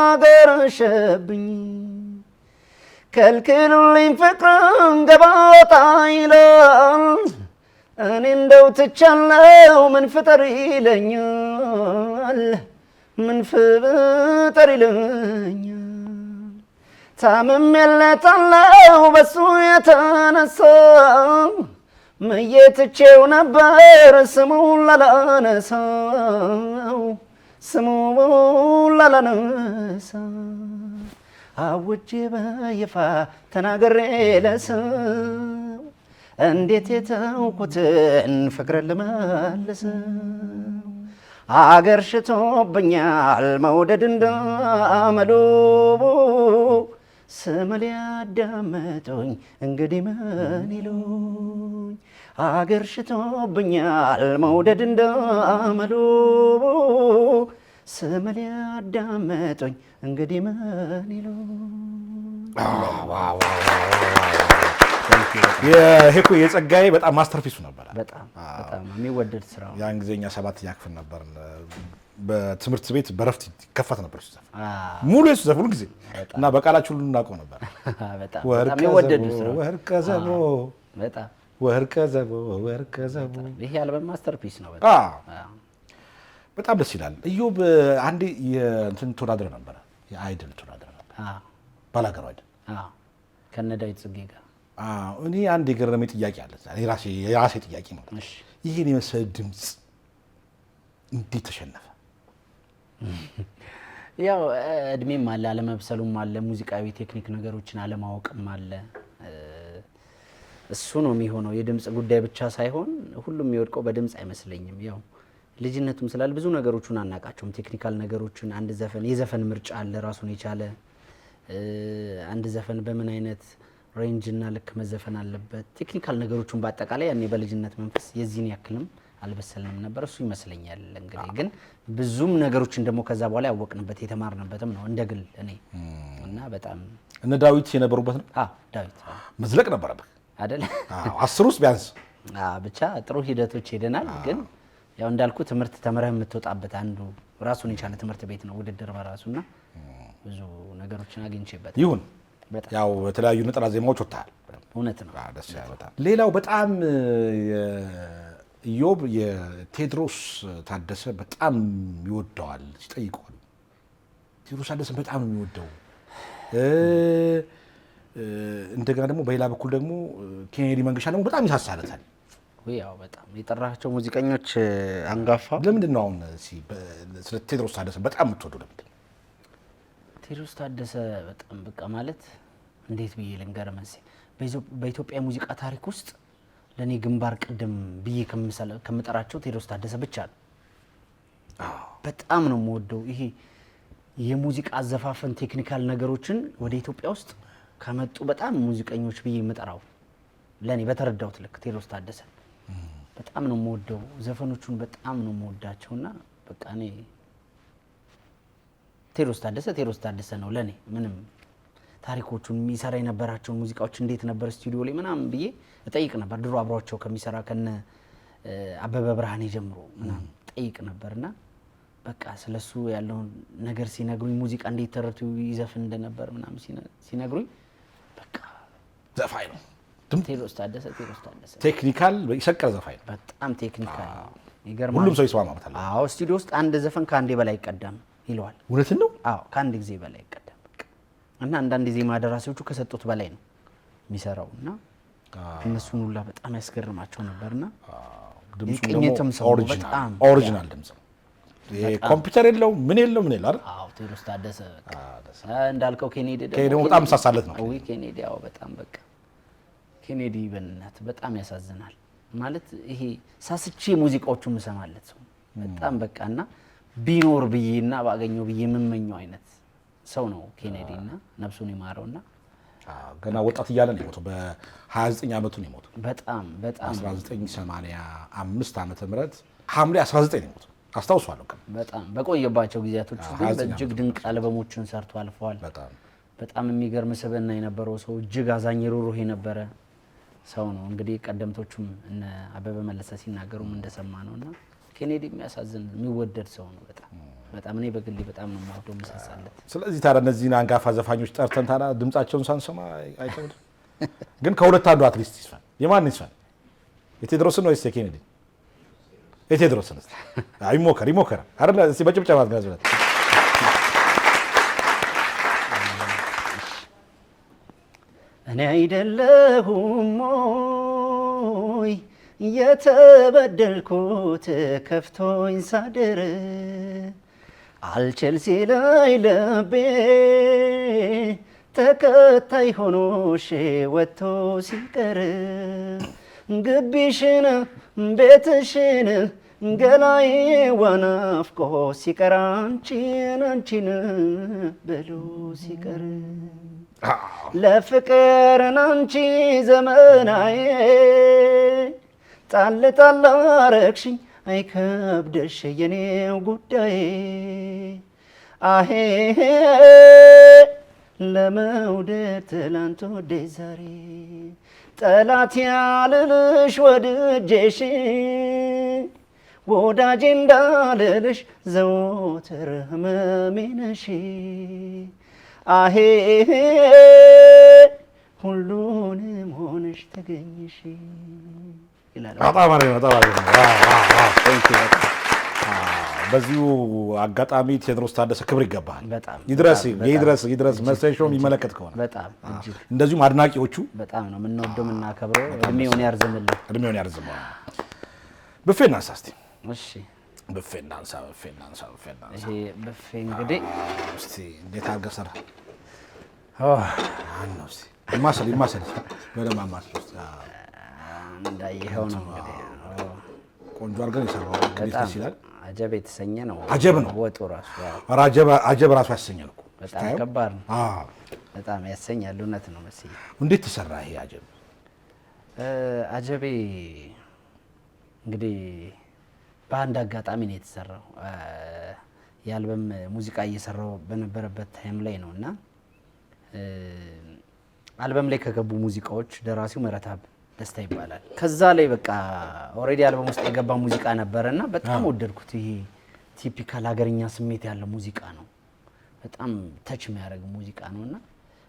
አገረሸብኝ ከልክሉልኝ ፍቅርን ገባጣ ይላል እኔ እንደው ትቻለው ምን ፍጠር ይለኛል ምን ፍጠር ይለኛል ታምሜለታለው በሱ የተነሳ መየትቼው ነበር ስሙን ላላነሳው ስሙ ላላነሳ አውጄ በይፋ ተናግሬ ለሰው እንዴት የተውኩትን ፍቅርን ልመልሰው አገር ሽቶብኛል መውደድ እንዳመሉ ስምል ያዳመጡኝ እንግዲህ ምን ይሉኝ አገር ሽቶብኛል መውደድ እንዳመሉ ስምል ያዳመጡኝ እንግዲህ ምን ይሉኝ። ይሄ የጸጋዬ በጣም ማስተርፒሱ ነበር። በጣም የሚወደድ ስራ። ያን ጊዜ እኛ 7ኛ ክፍል ነበር። በትምህርት ቤት በረፍት ይከፈት ነበር እሱ ዘፈን ሙሉ የሱ ዘፈን ሁሉ ጊዜ እና በቃላችሁ ሁሉ እናውቀው ነበር። በጣም የሚወደድ ስራ። ወርቀ ዘቦ በጣም ወርቀ ዘቦ ወርቀ ዘቦ ይሄ አልበም ማስተርፒስ ነው። በጣም ደስ ይላል። ኢዮብ አንዴ የእንትን ተወዳድረ ነበረ፣ የአይድል ተወዳድረ ነበር። ባላገሩ አይደል? ከነ ዳዊት ጽጌ ጋር። እኔ አንድ የገረመኝ ጥያቄ አለ። የራሴ ጥያቄ ነው። ይሄን የመሰለ ድምፅ እንዴት ተሸነፈ? ያው እድሜም አለ፣ አለመብሰሉም አለ፣ ሙዚቃዊ ቴክኒክ ነገሮችን አለማወቅም አለ። እሱ ነው የሚሆነው። የድምፅ ጉዳይ ብቻ ሳይሆን ሁሉም የሚወድቀው በድምፅ አይመስለኝም። ያው ልጅነቱም ስላለ ብዙ ነገሮችን አናውቃቸውም። ቴክኒካል ነገሮችን አንድ ዘፈን የዘፈን ምርጫ አለ ራሱን የቻለ አንድ ዘፈን በምን አይነት ሬንጅ እና ልክ መዘፈን አለበት። ቴክኒካል ነገሮችን በአጠቃላይ ያኔ በልጅነት መንፈስ የዚህን ያክልም አልበሰልንም ነበር። እሱ ይመስለኛል። እንግዲህ ግን ብዙም ነገሮችን ደግሞ ከዛ በኋላ ያወቅንበት የተማርንበትም ነው እንደ ግል እኔ እና በጣም እነ ዳዊት የነበሩበት ነው። ዳዊት መዝለቅ ነበረበት አይደል? 10 ውስጥ ቢያንስ ብቻ ጥሩ ሂደቶች ሄደናል። ግን ያው እንዳልኩ ትምህርት ተምረህ የምትወጣበት አንዱ ራሱን የቻለ ትምህርት ቤት ነው ውድድር በራሱና ብዙ ነገሮችን አግኝቼበት ይሁን ያው የተለያዩ ነጠላ ዜማዎች ወጥተዋል። እውነት ነው። ደስ ያለታል። ሌላው በጣም ኢዮብ የቴዎድሮስ ታደሰ በጣም ይወደዋል ሲጠይቀዋል። ቴዎድሮስ ታደሰ በጣም ነው የሚወደው። እንደገና ደግሞ በሌላ በኩል ደግሞ ኬኔዲ መንገሻ ደግሞ በጣም ይሳሳለታል። ያው በጣም የጠራቸው ሙዚቀኞች አንጋፋ። ለምንድን ነው አሁን ስለ ቴዎድሮስ ታደሰ በጣም የምትወደው? ለምንድን ነው ቴዎድሮስ ታደሰ በጣም በቃ ማለት እንዴት ብዬ ልንገር መሰለኝ፣ በኢትዮጵያ ሙዚቃ ታሪክ ውስጥ ለኔ ግንባር ቀደም ብዬ ከምጠራቸው ቴዎድሮስ ታደሰ ብቻ ነው። በጣም ነው የምወደው። ይሄ የሙዚቃ አዘፋፈን ቴክኒካል ነገሮችን ወደ ኢትዮጵያ ውስጥ ከመጡ በጣም ሙዚቀኞች ብዬ የምጠራው ለኔ በተረዳሁት ልክ ቴዎድሮስ ታደሰ በጣም ነው የምወደው። ዘፈኖቹን በጣም ነው የምወዳቸውና በቃ እኔ ቴዎድሮስ ታደሰ ነው ለኔ። ምንም ታሪኮቹን የሚሰራ የነበራቸውን ሙዚቃዎች እንዴት ነበር ስቱዲዮ ላይ ምናምን ብዬ እጠይቅ ነበር። ድሮ አብሯቸው ከሚሰራ ከነ አበበ ብርሃኔ ጀምሮ ምናምን ጠይቅ ነበርና በቃ ስለሱ ያለውን ነገር ሲነግሩኝ ሙዚቃ እንዴት ተረቱ ይዘፍን እንደነበር ምናምን ሲነግሩኝ በቃ ዘፋኝ ነው። ቴዎድሮስ ታደሰ ቴክኒካል ይሰቀል ዘፋኝ ነው። በጣም ቴክኒካል ይገርማል። ሁሉም ሰው ይስማማበታል። ስቱዲዮ ውስጥ አንድ ዘፈን ከአንዴ በላይ ይቀዳም ይለዋል። እውነትን ነው። ከአንድ ጊዜ በላይ ይቀዳም እና አንዳንድ ዜማ ደራሲዎቹ ከሰጡት በላይ ነው የሚሰራው እና እነሱን ሁላ በጣም ያስገርማቸው ነበርና ድምፁም ሰው በጣም ኦሪጂናል ድምፅ ነው። ኮምፒውተር የለው ምን የለው አይደል? ቴዎድሮስ ታደሰ እንዳልከው ኬኔዲ ደግሞ በጣም ሳሳለት ነው። ኬኔዲ በጣም በቃ ኬኔዲ በእናትህ በጣም ያሳዝናል። ማለት ይሄ ሳስቼ ሙዚቃዎቹን የምሰማለት ሰው በጣም በቃና ቢኖር ብዬና ባገኘው ብዬ የምመኘው አይነት ሰው ነው ኬኔዲ እና ነፍሱን ይማረውና ገና ወጣት እያለ ነው የሞተው። በ29 ዓመቱ ነው የሞተው። በጣም 1985 ዓመተ ምህረት ሐምሌ 19 ነው የሞተው። አስታውሷለሁ። በጣም በቆየባቸው ጊዜያቶች ግን እጅግ ድንቅ አልበሞችን ሰርቶ አልፈዋል። በጣም የሚገርም ስብዕና የነበረው ሰው፣ እጅግ አዛኝ ሩህሩህ የነበረ ሰው ነው። እንግዲህ ቀደምቶቹም እነ አበበ መለሰ ሲናገሩም እንደሰማ ነውና ኬኔዲ የሚያሳዝን የሚወደድ ሰው ነው። በጣም እኔ በግሌ በጣም ነው የምወደው መሳሳለት። ስለዚህ ታዲያ እነዚህን አንጋፋ ዘፋኞች ጠርተን ታዲያ ድምጻቸውን ሳንሰማ አይከብድም? ግን ከሁለት አንዱ አትሊስት ይስፋል። የማን ይስፋል? የቴዎድሮስን ወይስ የኬኔዲ? የቴዎድሮስን እስቲ ይሞከር አይደል? እስቲ በጭብጨባ አድርገን እኔ አይደለሁም ሞይ የተበደልኩት ከፍቶኝ ሳድር አልችል ሲለኝ ልቤ ተከታይ ሆኖሽ ወጥቶ ሲቀር ግቢሽን ቤትሽን ገላዬ ዋናፍቆ ሲቀር አንቺን ብሎ ሲቀር ለፍቅርን አንቺ ዘመናዬ ጣል ጣል አረግሽኝ አይከብደሽ የኔው ጉዳይ አሄ ለመውደድ ትላንት ወደ ዛሬ ጠላት ያልልሽ ወድጄሽ ወዳጄ እንዳልልሽ ዘወትር ህመሜ ነሽ አሄ ሁሉንም ሆነሽ ተገኘሽ ይላል። በጣም አሪፍ ነው። በዚሁ አጋጣሚ ቴዎድሮስ ታደሰ ክብር ይገባል። በጣም ይድረስ መሰሾም ይመለከት ከሆነ በጣም እንደዚሁም አድናቂዎቹ በጣም ነው የምንወደው የምናከብረው። እድሜውን ያርዝምልን። ብፌ እናንሳ እስቲ። እሺ ብፌ እናንሳ። ይሄ ብፌ እንግዲህ እስቲ እንዴት አድርገህ ሰራ? ነው እስቲ ይማሰል በደምብ አማሰል እንዳየኸው ነው እንግዲህ ቆንጆ አድርገን የሰራው ደስ ይላል። አጀብ የተሰኘ ነው። አጀብ ነው ወጡ ራሱ አጀብ ራሱ ያሰኛል እኮ በጣም ከባድ ነው። በጣም ያሰኛል። እውነት ነው መሰለኝ። እንዴት ተሰራ ይሄ አጀብ? አጀቤ እንግዲህ በአንድ አጋጣሚ ነው የተሰራው። የአልበም ሙዚቃ እየሰራው በነበረበት ታይም ላይ ነው እና አልበም ላይ ከገቡ ሙዚቃዎች ደራሲው ምህረተአብ ደስታ ይባላል። ከዛ ላይ በቃ ኦሬዲ አልበም ውስጥ የገባ ሙዚቃ ነበረና በጣም ወደድኩት። ይሄ ቲፒካል ሀገርኛ ስሜት ያለው ሙዚቃ ነው። በጣም ተች የሚያደርግ ሙዚቃ ነውና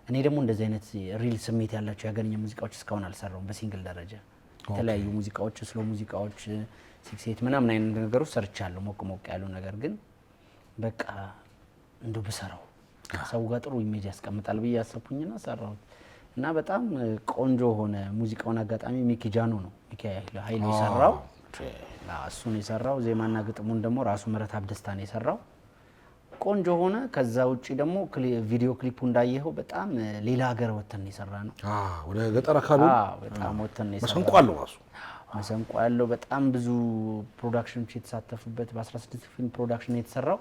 እኔ ደግሞ እንደዚህ አይነት ሪል ስሜት ያላቸው የሀገርኛ ሙዚቃዎች እስካሁን አልሰራውም። በሲንግል ደረጃ የተለያዩ ሙዚቃዎች፣ ስሎ ሙዚቃዎች፣ ሲክሴት ምናምን አይነት ነገሮች ሰርቻለሁ። ሞቅ ያሉ ነገር ግን በቃ እንደው ብሰራው ሰው ጋር ጥሩ ኢሜጅ ያስቀምጣል ብዬ ያሰብኩኝና ሰራሁት እና በጣም ቆንጆ ሆነ። ሙዚቃውን አጋጣሚ ሚኪ ጃኖ ነው ኃይሉ የሰራው። እሱን የሰራው ዜማና ግጥሙን ደግሞ ራሱ ምህረተአብ ደስታ ነው የሰራው። ቆንጆ ሆነ። ከዛ ውጪ ደግሞ ቪዲዮ ክሊፑ እንዳየኸው በጣም ሌላ ሀገር ወተን የሰራ ነው። ወደ ገጠር አካባቢ በጣም ወተን የሰራ መሰንቆ አለው ራሱ መሰንቆ ያለው በጣም ብዙ ፕሮዳክሽኖች የተሳተፉበት በ16 ፊልም ፕሮዳክሽን የተሰራው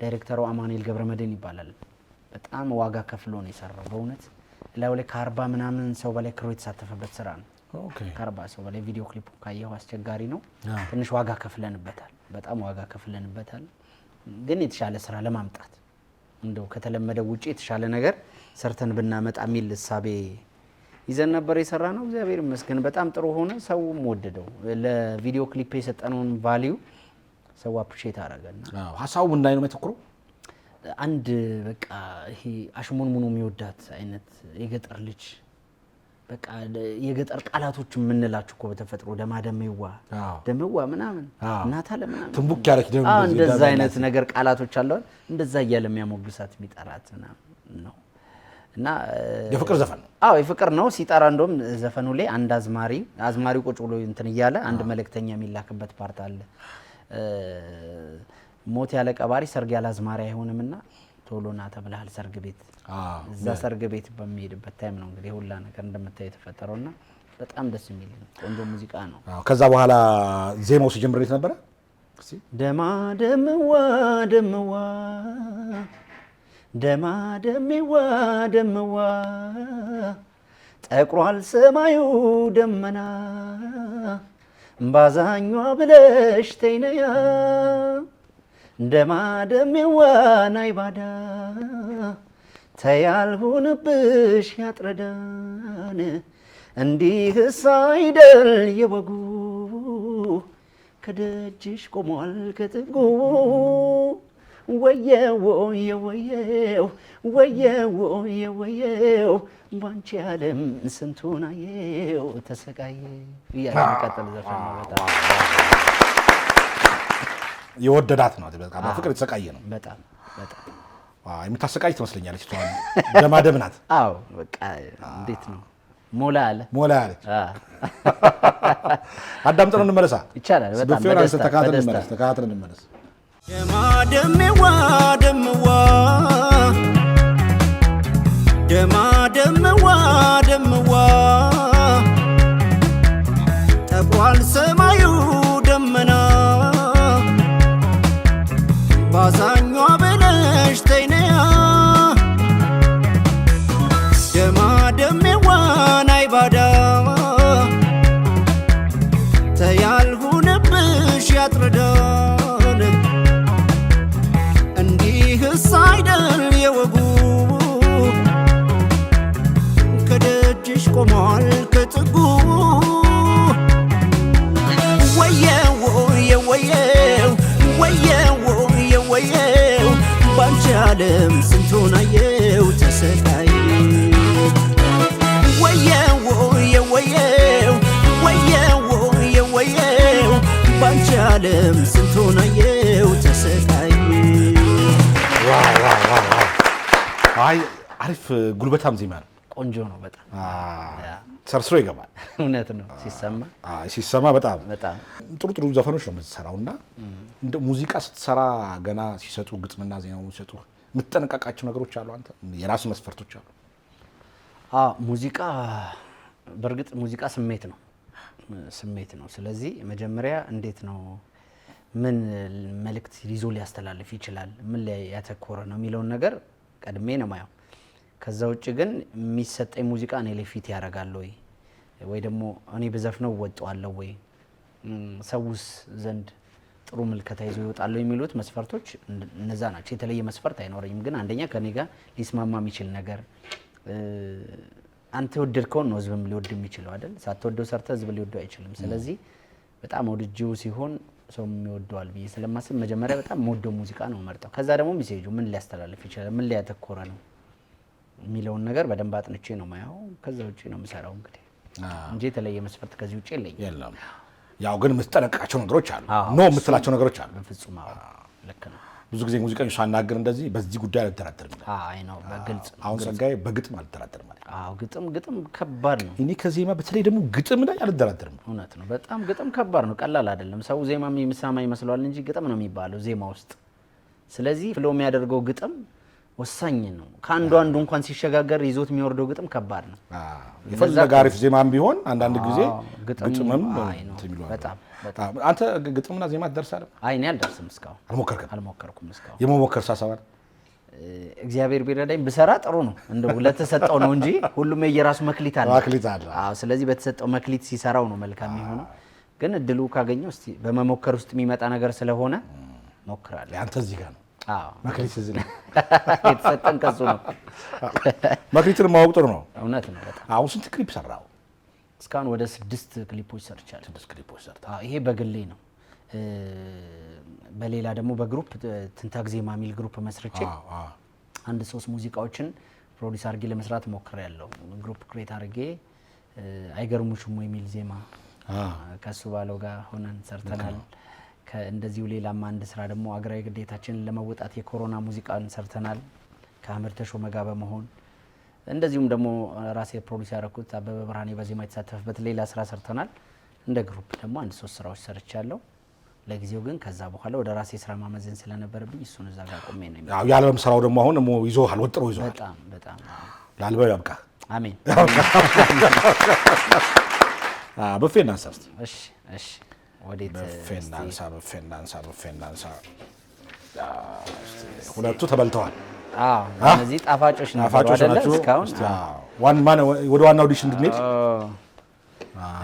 ዳይሬክተሩ አማኑኤል ገብረመድህን ይባላል። በጣም ዋጋ ከፍሎ ነው የሰራው በእውነት ላው ላይ ከ40 ምናምን ሰው በላይ ክሮ የተሳተፈበት ስራ ነው። ከ40 ሰው በላይ ቪዲዮ ክሊፑ ካየው አስቸጋሪ ነው። ትንሽ ዋጋ ከፍለንበታል። በጣም ዋጋ ከፍለንበታል። ግን የተሻለ ስራ ለማምጣት እንደው ከተለመደው ውጪ የተሻለ ነገር ሰርተን ብናመጣ የሚል እሳቤ ይዘን ነበር የሰራ ነው። እግዚአብሔር ይመስገን በጣም ጥሩ ሆነ። ሰውም ወደደው። ለቪዲዮ ክሊፕ የሰጠነውን ቫልዩ ሰው አፕሪሼት አደረገና ሀሳቡ ምን ላይ ነው የተኮረው? አንድ በቃ ይሄ አሽሙን ሙኑ የሚወዳት አይነት የገጠር ልጅ በቃ የገጠር ቃላቶች የምንላችሁ እኮ በተፈጥሮ ደማደሜዋ ደምዋ ምናምን እናታ ለምናምን ትንቡክ ያለች ደም እንደዛ አይነት ነገር ቃላቶች አለው። እንደዛ እያለ የሚያሞግሳት የሚጠራት ነው እና የፍቅር ዘፈን ነው። የፍቅር ነው። ሲጠራ እንደውም ዘፈኑ ላይ አንድ አዝማሪው ቁጭ ብሎ እንትን እያለ አንድ መልእክተኛ የሚላክበት ፓርት አለ። ሞት ያለ ቀባሪ ሰርግ ያለ አዝማሪ አይሆንምና ቶሎና ተብለሃል ሰርግ ቤት። እዛ ሰርግ ቤት በሚሄድበት ታይም ነው እንግዲህ ሁላ ነገር እንደምታየው የተፈጠረውና በጣም ደስ የሚል ቆንጆ ሙዚቃ ነው። ከዛ በኋላ ዜማው ሲጀምር እንዴት ነበረ? ደማደምዋ ደምዋ ደማደምዋ ደምዋ ጠቁሯል ሰማዩ ደመና ባዛኟ ብለሽ ተይነያ ደማደምዋ ናይባዳ ተያልሁንብሽ ያጥረዳን እንዲህስ አይደል የወጉ ከደጅሽ ቆሟል ከጥጉ ወየው ወየው ባንቺ ዓለም ስንቱን አየው ተሰቃየ እያለ የሚቀጥል ዘፈን ነው። በጣም የወደዳት ነው። በቃ በፍቅር የተሰቃየ ነው። በጣም የምታሰቃይ ትመስለኛለች። ደማደም ናት። በቃ እንዴት ነው ሞላ አለች። አዳምጠን እንመለሳ ይቻላል። በጣም ተካተን እንመለስ። ደማ ደምዋ ደምዋ ደማ ደምዋ ደምዋ ጠቋል ሰማዩ ደመና ባዛኟ በለሽ ተይነያ ደማ ደሜዋን አይባዳ ተያልሁንብሽ ያጥርዳን እንዲህስ አይደል የወጉ ከደጅሽ ቆሟል ከጥጉ ወየው የወየው ወየው የወየው ባንቺ ዓለም ስንቱን አየው ተሰቃይ ወየው የወየው ወየው የወየው ባንቺ ዓለም ስንቱን አየው ተሰቃይ። አይ አሪፍ ጉልበታም ዜማ ነው። ቆንጆ ነው በጣም ሰርስሮ ይገባል። እውነት ነው ሲሰማ ሲሰማ በጣም በጣም ጥሩ ጥሩ ዘፈኖች ነው የምትሰራውና እንደ ሙዚቃ ስትሰራ ገና ሲሰጡ ግጥምና ዜማው ሲሰጡ የምትጠነቀቃቸው ነገሮች አሉ? አንተ የራሱ መስፈርቶች አሉ? ሙዚቃ በእርግጥ ሙዚቃ ስሜት ነው። ስለዚህ መጀመሪያ እንዴት ነው ምን መልእክት ይዞ ሊያስተላልፍ ይችላል፣ ምን ላይ ያተኮረ ነው የሚለውን ነገር ቀድሜ ነው ማየው። ከዛ ውጭ ግን የሚሰጠኝ ሙዚቃ እኔ ላይ ፊት ያደርጋል ወይ ደግሞ እኔ በዘፍነው ወጣዋለሁ ወይ ሰውስ ዘንድ ጥሩ ምልከታ ይዞ ይወጣል የሚሉት መስፈርቶች እነዛ ናቸው። የተለየ መስፈርት አይኖረኝም። ግን አንደኛ ከኔ ጋር ሊስማማ የሚችል ነገር አንተ ወደድከውን ነው ህዝብም ሊወድ የሚችለው አይደል? ሳትወደው ሰርተ ህዝብ ሊወደው አይችልም። ስለዚህ በጣም ወድጄው ሲሆን ሰው የሚወደዋል ብዬ ስለማስብ መጀመሪያ በጣም የምወደው ሙዚቃ ነው መርጠው። ከዛ ደግሞ ሚሴጁ ምን ሊያስተላልፍ ይችላል፣ ምን ሊያተኮረ ነው የሚለውን ነገር በደንብ አጥንቼ ነው ማየው። ከዛ ውጪ ነው የምሰራው እንግዲህ እንጂ የተለየ መስፈርት ከዚህ ውጪ የለም። ያው ግን የምትጠነቀቃቸው ነገሮች አሉ፣ ኖ የምትላቸው ነገሮች አሉ። በፍጹም ልክ ነው። ብዙ ጊዜ ሙዚቀኞች ሳናገር እንደዚህ በዚህ ጉዳይ አልደራደርም ይላል። አይ ነው በግልጽ አሁን ጸጋዬ በግጥም አልደራደርም ማለት ግጥም ከባድ ነው። እኔ ከዜማ በተለይ ደግሞ ግጥም ላይ አልደራደርም። እውነት ነው። በጣም ግጥም ከባድ ነው፣ ቀላል አይደለም። ሰው ዜማ የሚሰማ ይመስለዋል እንጂ ግጥም ነው የሚባለው ዜማ ውስጥ። ስለዚህ ፍሎ የሚያደርገው ግጥም ወሳኝ ነው። ከአንዱ እንኳን ሲሸጋገር ይዞት የሚወርደው ግጥም ከባድ ነው። የፈለገ አሪፍ ዜማም ቢሆን አንዳንድ ጊዜ ግጥምም በጣም አንተ ግጥምና ዜማ ትደርሳለህ? አይ እኔ አልደርስም እስካሁን። አልሞከርኩም እስካሁን። የመሞከር ሳሰባል እግዚአብሔር ቢረዳኝ ብሰራ ጥሩ ነው። እንደው ለተሰጠው ነው እንጂ ሁሉም የየራሱ መክሊት አለ። ስለዚህ በተሰጠው መክሊት ሲሰራው ነው መልካም የሚሆነው። ግን እድሉ ካገኘው እስቲ በመሞከር ውስጥ የሚመጣ ነገር ስለሆነ ሞክራለሁ። አንተ እዚህ ጋር ነው መክሊት እዚህ ነው የተሰጠን ከሱ ነው። መክሊትን ማወቅ ጥሩ ነው። እውነት ነው በጣም። አሁን ስንት ክሊፕ ሰራው? እስካሁን ወደ 6 ክሊፖች ሰርቻለሁ። 6 ክሊፖች ሰርታ። ይሄ በግሌ ነው። በሌላ ደግሞ በግሩፕ ትንታግ ዜማ የሚል ግሩፕ መስርቼ 3 ሙዚቃዎችን ፕሮዲስ አድርጌ ለመስራት ሞክሬያለሁ። ግሩፕ ክሬት አድርጌ አይገርሙሽም የሚል ዜማ ከሱ ባለው ጋር ሆነን ሰርተናል። እንደዚሁ ሌላም አንድ ስራ ደግሞ አገራዊ ግዴታችንን ለመወጣት የኮሮና ሙዚቃን ሰርተናል ከአህመድ ተሾመ ጋር በመሆን። እንደዚሁም ደግሞ ራሴ ፕሮዲስ ያደረኩት አበበ ብርሃኔ በዜማ የተሳተፈበት ሌላ ስራ ሰርተናል። እንደ ግሩፕ ደግሞ 3 ስራዎች ሰርቻለሁ። ለጊዜው ግን ከዛ በኋላ ወደ ራሴ ስራ ማመዘን ስለነበረብኝ እሱን እዛ ጋር ቆሜ ነው የሚለው። የአልበም ስራው ደግሞ አሁን ይዞሃል፣ ወጥሮ ይዞሃል። በጣም ለአልበም ያብቃ። አሜን። በፌ እናንሳ እስቲ። እሺ ወዴት? በፌ እናንሳ። ሁለቱ ተበልተዋል። እነዚህ ጣፋጮች ናቸው አይደል? እስካሁን ወደ ዋና ኦዲሽን እንድንሄድ።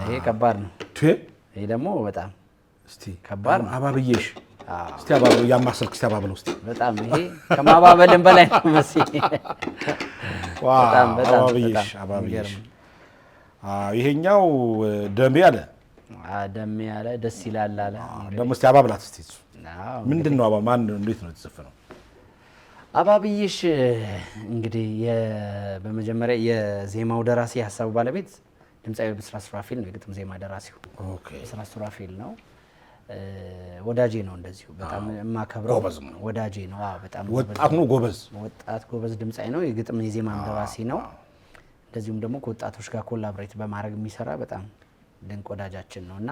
ይሄ ከባድ ነው። ይሄ ደግሞ በጣም እስቲ ከባድ ነው። አባብዬሽ እስቲ አባብለው ያማሰልክ እስቲ አባብለው እስቲ። በጣም ይሄ ከማባበልም በላይ ነው መሰለኝ። በጣም አባብዬሽ። ይሄኛው ደሜ አለ ደስ ይላል አለ። ደግሞ እስቲ አባብላት እስቲ። ምንድን ነው ማን እንዴት ነው የተዘፈነው? አባብዬሽ እንግዲህ በመጀመሪያ የዜማው ደራሲ የሀሳቡ ባለቤት ድምፃዊ ብስራት ሱራፌል ነው። የግጥም ዜማ ደራሲው ብስራት ሱራፌል ነው። ወዳጄ ነው። እንደዚሁ በጣም የማከብረው ወዳጄ ነው። በጣም ወጣት ነው፣ ጎበዝ ድምፃዊ ነው። የግጥም የዜማም ደራሲ ነው። እንደዚሁም ደግሞ ከወጣቶች ጋር ኮላብሬት በማድረግ የሚሰራ በጣም ድንቅ ወዳጃችን ነው እና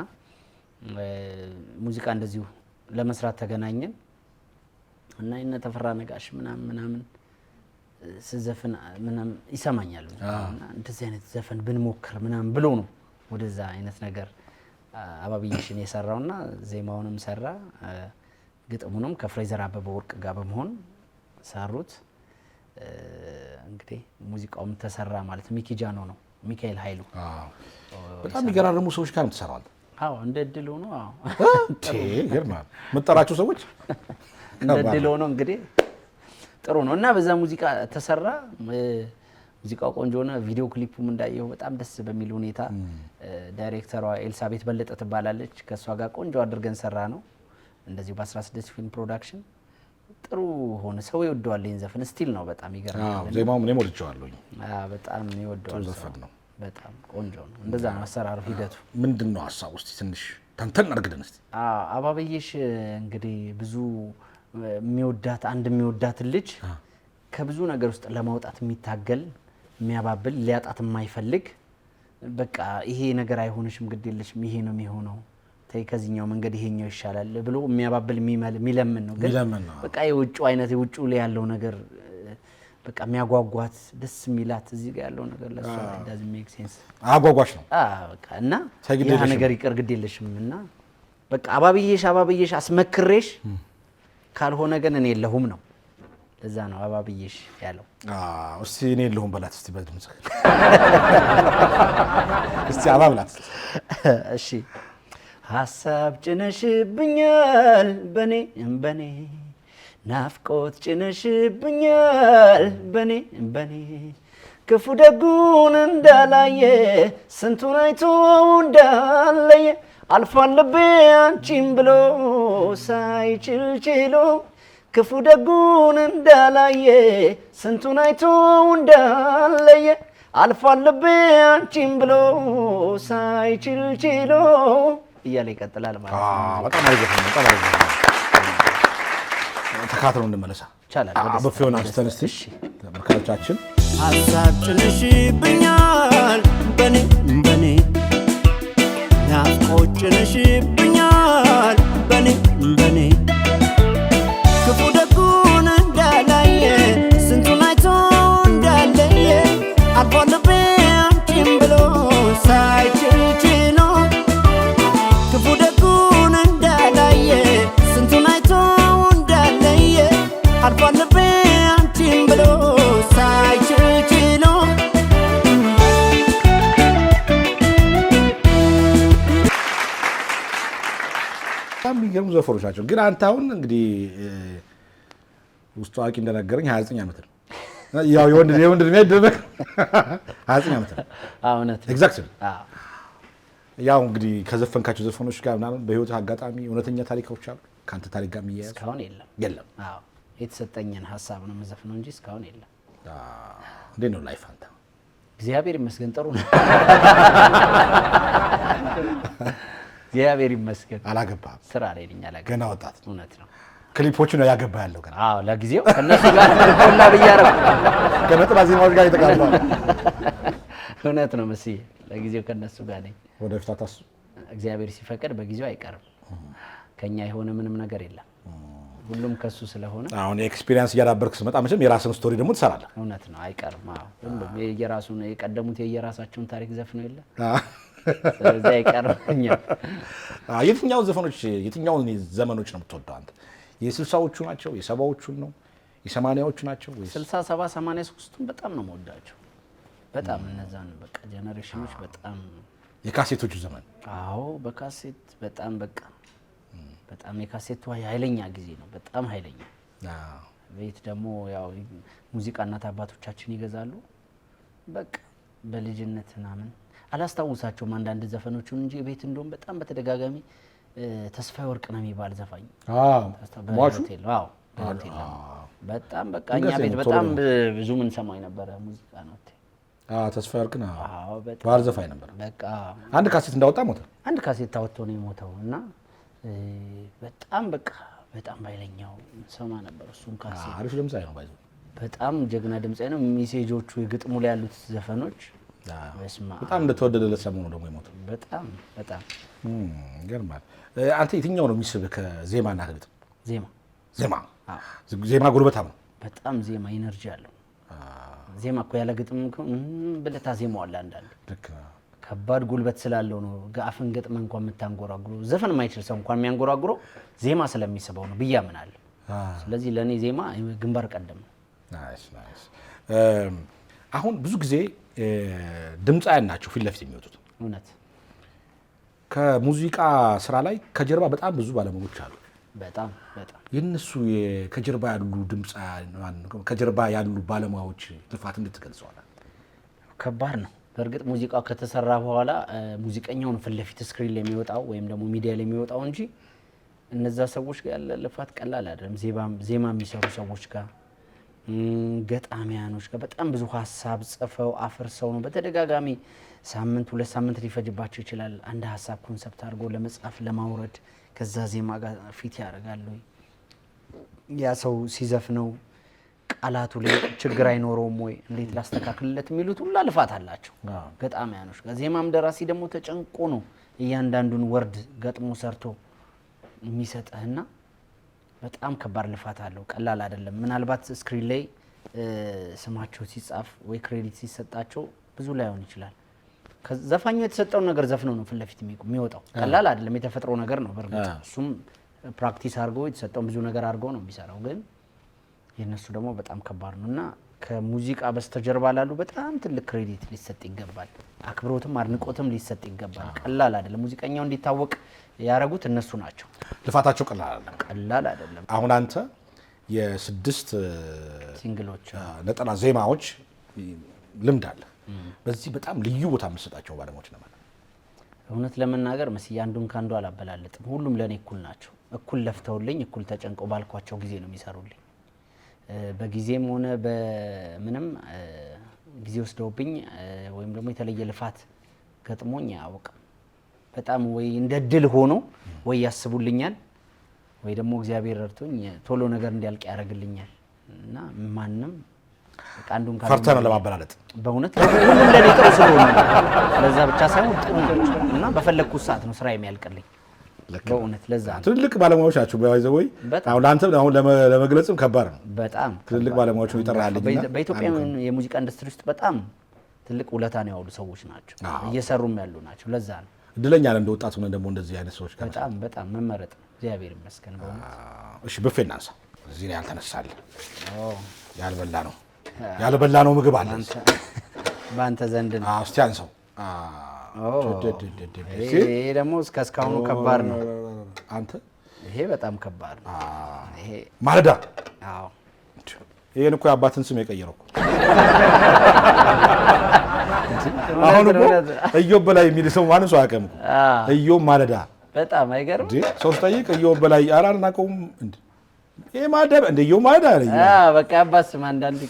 ሙዚቃ እንደዚሁ ለመስራት ተገናኘን። እና የነ ተፈራ ነጋሽ ምናምን ስዘፍን ምናምን ይሰማኛል እና እንደዚህ አይነት ዘፈን ብንሞክር ምናምን ብሎ ነው ወደዛ አይነት ነገር አባብዬሽን የሰራውና ዜማውንም ሰራ ግጥሙንም ከፍሬዘር አበበ ወርቅ ጋር በመሆን ሰሩት። እንግዲህ ሙዚቃውም ተሰራ ማለት ሚኪጃኖ ነው ሚካኤል ኃይሉ በጣም የሚገራርሙ ሰዎች ጋር ተሰራዋል። አዎ እንደ እድል ሆኖ ይገርማል። መጠራቸው ሰዎች እንደ እድል ሆኖ እንግዲህ ጥሩ ነው እና በዛ ሙዚቃ ተሰራ። ሙዚቃው ቆንጆ ነው። ቪዲዮ ክሊፑም እንዳየው በጣም ደስ በሚል ሁኔታ ዳይሬክተሯ ኤልሳቤት በለጠ ትባላለች። ከሷ ጋር ቆንጆ አድርገን ሰራ ነው እንደዚህ በ16 ፊልም ፕሮዳክሽን ጥሩ ሆነ። ሰው ይወደዋል ይሄን ዘፈን ስቲል ነው በጣም ይገርማል። ዜማው ምን ወድጄዋለሁ። በጣም ይወደዋል ዘፈን ነው። በጣም ቆንጆ ነው። እንደዛ ነው አሰራሩ ሂደቱ። ምንድነው ሐሳቡ? እስቲ ትንሽ ተንተን አድርገን እስቲ። አባብዬሽ እንግዲህ ብዙ የሚወዳት ልጅ ከብዙ ነገር ውስጥ ለማውጣት የሚታገል የሚያባብል ሊያጣት የማይፈልግ በቃ ይሄ ነገር አይሆንሽም ግድ የለሽም ይሄ ነው የሚሆነው ተይ ከዚህኛው መንገድ ይሄኛው ይሻላል ብሎ የሚያባብል የሚለምን ነው። ግን በቃ የውጭው አይነት የውጭው ላይ ያለው ነገር በቃ የሚያጓጓት ደስ የሚላት እዚህ ጋር ያለው ነገር ለሷ doesn't make sense አጓጓሽ ነው በቃ እና ያ ነገር ይቀር ግድ የለሽም እና በቃ አባብዬሽ አስመክሬሽ ካልሆነ ግን እኔ የለሁም ነው። ለዛ ነው አባብዬሽ ያለው። እስቲ እኔ የለሁም በላት እስቲ በድምጽ እስቲ አባብላት። እሺ ሐሳብ ጭነሽብኛል በኔ ናፍቆት ጭነሽብኛል በኔ ክፉ ደጉን እንዳላየ ስንቱን አይቶ እንዳለየ አልፏል ልቤ አንቺን ብሎ ሳይችል ችሎ ክፉ ደጉን እንዳላየ ስንቱን አይቶ እንዳለየ አልፏል ልቤ አንቺን ብሎ ሳይችል ችሎ እያለ ይቀጥላል ማለት ነው። በጣም አሪፍ ነው። በጣም አሪፍ ነው። ተካትለው እንመለሳ ይቻላል። በፊዮና አስተንስተሽ ተመልካቾቻችን ሐሳብ ጭነሽብኛል በኔ ናፍቆት ጭነሽብኛል በኔ ክፉ ደጉን እንዳላየ ስንቱን አይቶ እንዳለየ አልፏል ልቤ አንቺን ብሎ ሳይችል ችሎ ክፉ ደጉን እንዳላየ ስንቱን አይቶ እንዳለየ አልፏል ልቤ አንቺን ብሎ ሳይችል ችሎ በጣም የሚገርሙ ዘፈኖች ናቸው። ግን አንተ አሁን እንግዲህ ውስጥ አዋቂ እንደነገረኝ 29 ዓመት ነው። ያው የወንድ እድሜ አይደለም 29 ዓመት ነው። እውነት ኤግዛክትሊ። ያው እንግዲህ ከዘፈንካቸው ዘፈኖች ጋር ምናምን በህይወት አጋጣሚ እውነተኛ ታሪኮች አሉ ካንተ ታሪክ ጋር የሚያያዝ? እስካሁን የለም። የተሰጠኝን ሀሳብ ነው የምዘፍነው እንጂ እስካሁን የለም። እንዴት ነው ላይፍ አንተ? እግዚአብሔር ይመስገን ጥሩ ነው። እግዚአብሔር ይመስገን። አላገባህም? ስራ ላይ ነኝ። አላገባህም? ገና ወጣት። እውነት ነው። ክሊፖቹን ነው ያገባ ያለው ገና? ለጊዜው ከነሱ ጋር ኮላ ብያረው ከነጥላ ዜማዎች ጋር የተጋባ። እውነት ነው መስዬ፣ ለጊዜው ከነሱ ጋር ነኝ። ወደፊት አታስብ? እግዚአብሔር ሲፈቅድ በጊዜው አይቀርም። ከኛ የሆነ ምንም ነገር የለም። ሁሉም ከሱ ስለሆነ አሁን ኤክስፒሪየንስ እያዳበርክ ስትመጣ መቼም የራስን ስቶሪ ደግሞ ትሰራለህ። እውነት ነው፣ አይቀርም። ሁሉም የየራሱን የቀደሙት የየራሳቸውን ታሪክ ዘፍነው የለ ስለዚህ አይቀርም። የትኛውን ዘመኖች ነው የምትወደው አንተ? የ60ዎቹ ናቸው? የ70ዎቹን ነው? የ80ዎቹ ናቸው? 60፣ 70፣ 83ቱን በጣም ነው የምወዳቸው። በጣም እነዛን በቃ ጀነሬሽኖች በጣም የካሴቶቹ ዘመን። በካሴት በጣም በጣም የካሴቱ ኃይለኛ ጊዜ ነው። በጣም ኃይለኛ። ቤት ደግሞ ያው ሙዚቃ እናት አባቶቻችን ይገዛሉ። በቃ በልጅነት ምናምን አላስታውሳቸውም አንዳንድ ዘፈኖቹን እንጂ ቤት እንደውም በጣም በተደጋጋሚ ተስፋዬ ወርቅ ነው የሚባል ዘፋኝ በሆቴል በጣም በቃ እኛ ቤት በጣም ብዙ ምን ሰማኝ ነበረ ሙዚቃ ነው። ተስፋዬ ወርቅ ነው ባህር ዘፋኝ ነበር። በቃ አንድ ካሴት እንዳወጣ ሞተ። አንድ ካሴት ታወጥቶ ነው የሞተው እና በጣም በጣም ባይለኛው ሰማ ነበር እሱን ካሴት። አሪፍ ድምጻይ ነው ባይዘ በጣም ጀግና ድምጻይ ነው። ሚሴጆቹ የግጥሙ ላይ ያሉት ዘፈኖች በጣም እንደተወደደ ለሰሞኑ ደግሞ የሞተው በጣም ይገርማል። አንተ የትኛው ነው የሚስብህ ከዜማና ከግጥም? ዜማ ዜማ ጉልበታም ነው በጣም ዜማ ኢነርጂ አለው። ዜማ እኮ ያለ ግጥም ብለህ ታዜማዋለህ አንዳንዴ። ከባድ ጉልበት ስላለው ነው አፍን ገጥመህ እንኳን የምታንጎራጉረው። ዘፈን የማይችል ሰው እንኳን የሚያንጎራጉረው ዜማ ስለሚስበው ነው ብዬ አምናለሁ። ስለዚህ ለእኔ ዜማ ግንባር ቀደም ነው። ናይስ። አሁን ብዙ ጊዜ ድምፃውያን ናቸው ፊት ለፊት የሚወጡት። እውነት ከሙዚቃ ስራ ላይ ከጀርባ በጣም ብዙ ባለሙያዎች አሉ። በጣም የነሱ ከጀርባ ያሉ ድምፃውያን ከጀርባ ያሉ ባለሙያዎች ልፋት እንድትገልጸዋል? ከባድ ነው። በእርግጥ ሙዚቃው ከተሰራ በኋላ ሙዚቀኛውን ፊት ለፊት ስክሪን ላይ የሚወጣው ወይም ደግሞ ሚዲያ ላይ የሚወጣው እንጂ እነዛ ሰዎች ጋር ያለ ልፋት ቀላል አይደለም። ዜማ የሚሰሩ ሰዎች ጋር ገጣሚያኖች ጋር በጣም ብዙ ሀሳብ ጽፈው አፍርሰው ነው በተደጋጋሚ ሳምንት 2 ሳምንት ሊፈጅባቸው ይችላል አንድ ሀሳብ ኮንሰፕት አድርጎ ለመጻፍ ለማውረድ። ከዛ ዜማ ጋር ፊት ያደርጋሉ። ያ ሰው ሲዘፍነው ቃላቱ ላይ ችግር አይኖረውም ወይ እንዴት ላስተካክልለት የሚሉት ሁላ ልፋት አላቸው ገጣሚያኖች ጋር። ዜማም ደራሲ ደግሞ ተጨንቆ ነው እያንዳንዱን ወርድ ገጥሞ ሰርቶ የሚሰጥህና በጣም ከባድ ልፋት አለው። ቀላል አይደለም። ምናልባት ስክሪን ላይ ስማቸው ሲጻፍ ወይ ክሬዲት ሲሰጣቸው ብዙ ላይሆን ይችላል። ዘፋኙ የተሰጠውን ነገር ዘፍነው ነው ፊት ለፊት የሚወጣው። ቀላል አይደለም። የተፈጥሮ ነገር ነው። በእርግጥ እሱም ፕራክቲስ አድርጎ የተሰጠውን ብዙ ነገር አድርጎ ነው የሚሰራው። ግን የነሱ ደግሞ በጣም ከባድ ነው እና ከሙዚቃ በስተጀርባ ላሉ በጣም ትልቅ ክሬዲት ሊሰጥ ይገባል። አክብሮትም አድንቆትም ሊሰጥ ይገባል። ቀላል አይደለም። ሙዚቀኛው እንዲታወቅ ያደረጉት እነሱ ናቸው። ልፋታቸው ቀላል አይደለም። አሁን አንተ የ6 ሲንግሎች ነጠላ ዜማዎች ልምድ አለ። በዚህ በጣም ልዩ ቦታ የምትሰጣቸው ባለሙያዎች ነው ማለት? እውነት ለመናገር መስዬ አንዱን ካንዱ አላበላለጥም። ሁሉም ለኔ እኩል ናቸው። እኩል ለፍተውልኝ እኩል ተጨንቀው ባልኳቸው ጊዜ ነው የሚሰሩልኝ። በጊዜም ሆነ በምንም ጊዜ ወስደውብኝ ወይም ደግሞ የተለየ ልፋት ገጥሞኝ አያውቅም። በጣም ወይ እንደ ድል ሆኖ ወይ ያስቡልኛል ወይ ደግሞ እግዚአብሔር ረድቶኝ ቶሎ ነገር እንዲያልቅ ያደርግልኛል እና ማንም አንዱን ፈርተህ ነው ለማበላለጥ? በእውነት ሁሉም ለኔ ጥሩ ስለሆነ ለዛ ብቻ ሳይሆን ጥሩ እና በፈለግኩት ሰዓት ነው ስራ የሚያልቅልኝ። በእውነት ለዛ ትልልቅ ባለሙያዎች ናቸው። ወይ አሁን ለአንተ አሁን ለመግለጽም ከባድ ነው። በጣም ትልልቅ ባለሙያዎች ነው ይጠራልኝ። በኢትዮጵያ የሙዚቃ ኢንዱስትሪ ውስጥ በጣም ትልቅ ውለታ ነው ያውሉ ሰዎች ናቸው፣ እየሰሩም ያሉ ናቸው። ለዛ ነው እድለኛ ነን እንደ ወጣት ሆነን ደግሞ እንደዚህ አይነት ሰዎች ጋር በጣም መመረጥ ነው። እግዚአብሔር ይመስገን በእውነት። እሺ ብፌ እናንሳ። እዚህ ላይ ያልተነሳል ያልበላ ነው ምግብ አለ በአንተ ዘንድ ነው። እስቲ አንሳው። ይሄ ደግሞ እስካሁኑ ከባድ ነው። አንተ ይሄ በጣም ከባድ ነው። ይሄ ማለዳ። አዎ ይሄን እኮ የአባትን ስም የቀየረው እኮ አሁን እኮ እዮብ በላይ የሚል ሰው ማንም ሰው አያውቅም እኮ። እዮብ ማለዳ በጣም አይገርም። ሰው ስጠይቅ እዮብ በላይ አላልናቀውም እንዴ? ይሄ ማለዳ እንደ እዮብ ማለዳ አለ። በቃ አባት ስም አንዳንድ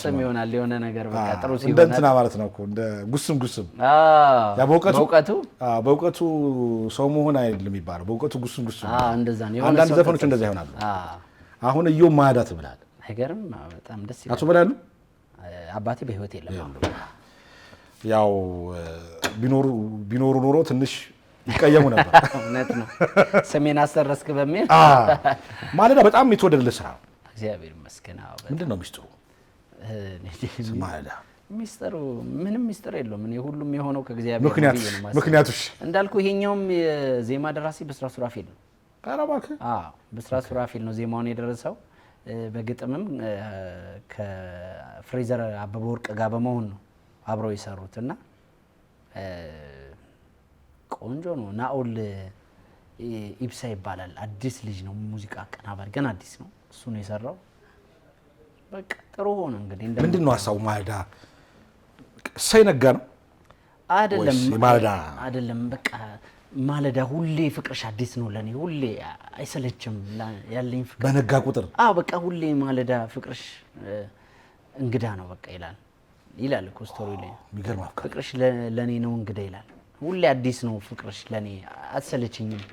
ስም ይሆናል የሆነ ነገር በቃ ጥሩ ሲሆን እንደ እንትና ማለት ነው እኮ እንደ ጉስም ያ በእውቀቱ ሰው መሆን አይደለም የሚባለው፣ በእውቀቱ ጉስም እንደዛ ነው። አንዳንድ ዘፈኖች እንደዛ ይሆናሉ። አሁን እዮብ ማለዳ ትብላለህ። አይገርም? በጣም ደስ ይላል። አቶ በላሉ አባቴ በህይወት የለም። ያው ቢኖሩ ኖሮ ትንሽ ይቀየሙ ነበር። እውነት ነው። ስሜን አሰረስክ በሚል ማለዳ በጣም የተወደደ ስራ ነው። እግዚአብሔር ይመስገን። ምንድን ነው ሚስጥሩ? ማለዳ ሚስጥሩ ምንም ሚስጥር የለውም። እኔ ሁሉም የሆነው ከእግዚአብሔር ነው። ምክንያቱሽ እንዳልኩ ይሄኛውም የዜማ ደራሲ ብስራት ሱራፌል ነው። ኧረ እባክህ። ብስራት ሱራፌል ነው ዜማውን የደረሰው። በግጥምም ከፍሬዘር አበበ ወርቅ ጋር በመሆን ነው አብረው የሰሩት እና ቆንጆ ነው። ናኦል ኢብሳ ይባላል። አዲስ ልጅ ነው፣ ሙዚቃ አቀናባሪ ገና አዲስ ነው። እሱ ነው የሰራው። በቃ ጥሩ ሆነ። እንግዲህ ምንድን ነው ሀሳቡ? ማለዳ እሰይ ነጋ ነው አይደለም። በቃ ማለዳ ሁሌ ፍቅርሽ አዲስ ነው ለኔ፣ ሁሌ አይሰለችም ያለኝ ፍቅር በነጋ ቁጥር። በቃ ሁሌ ማለዳ ፍቅርሽ እንግዳ ነው በቃ ይላል እኮ ስቶሪ ላይ። ፍቅርሽ ለኔ ነው እንግዳ ይላል። ሁሌ አዲስ ነው ፍቅርሽ ለኔ፣ አትሰለችኝም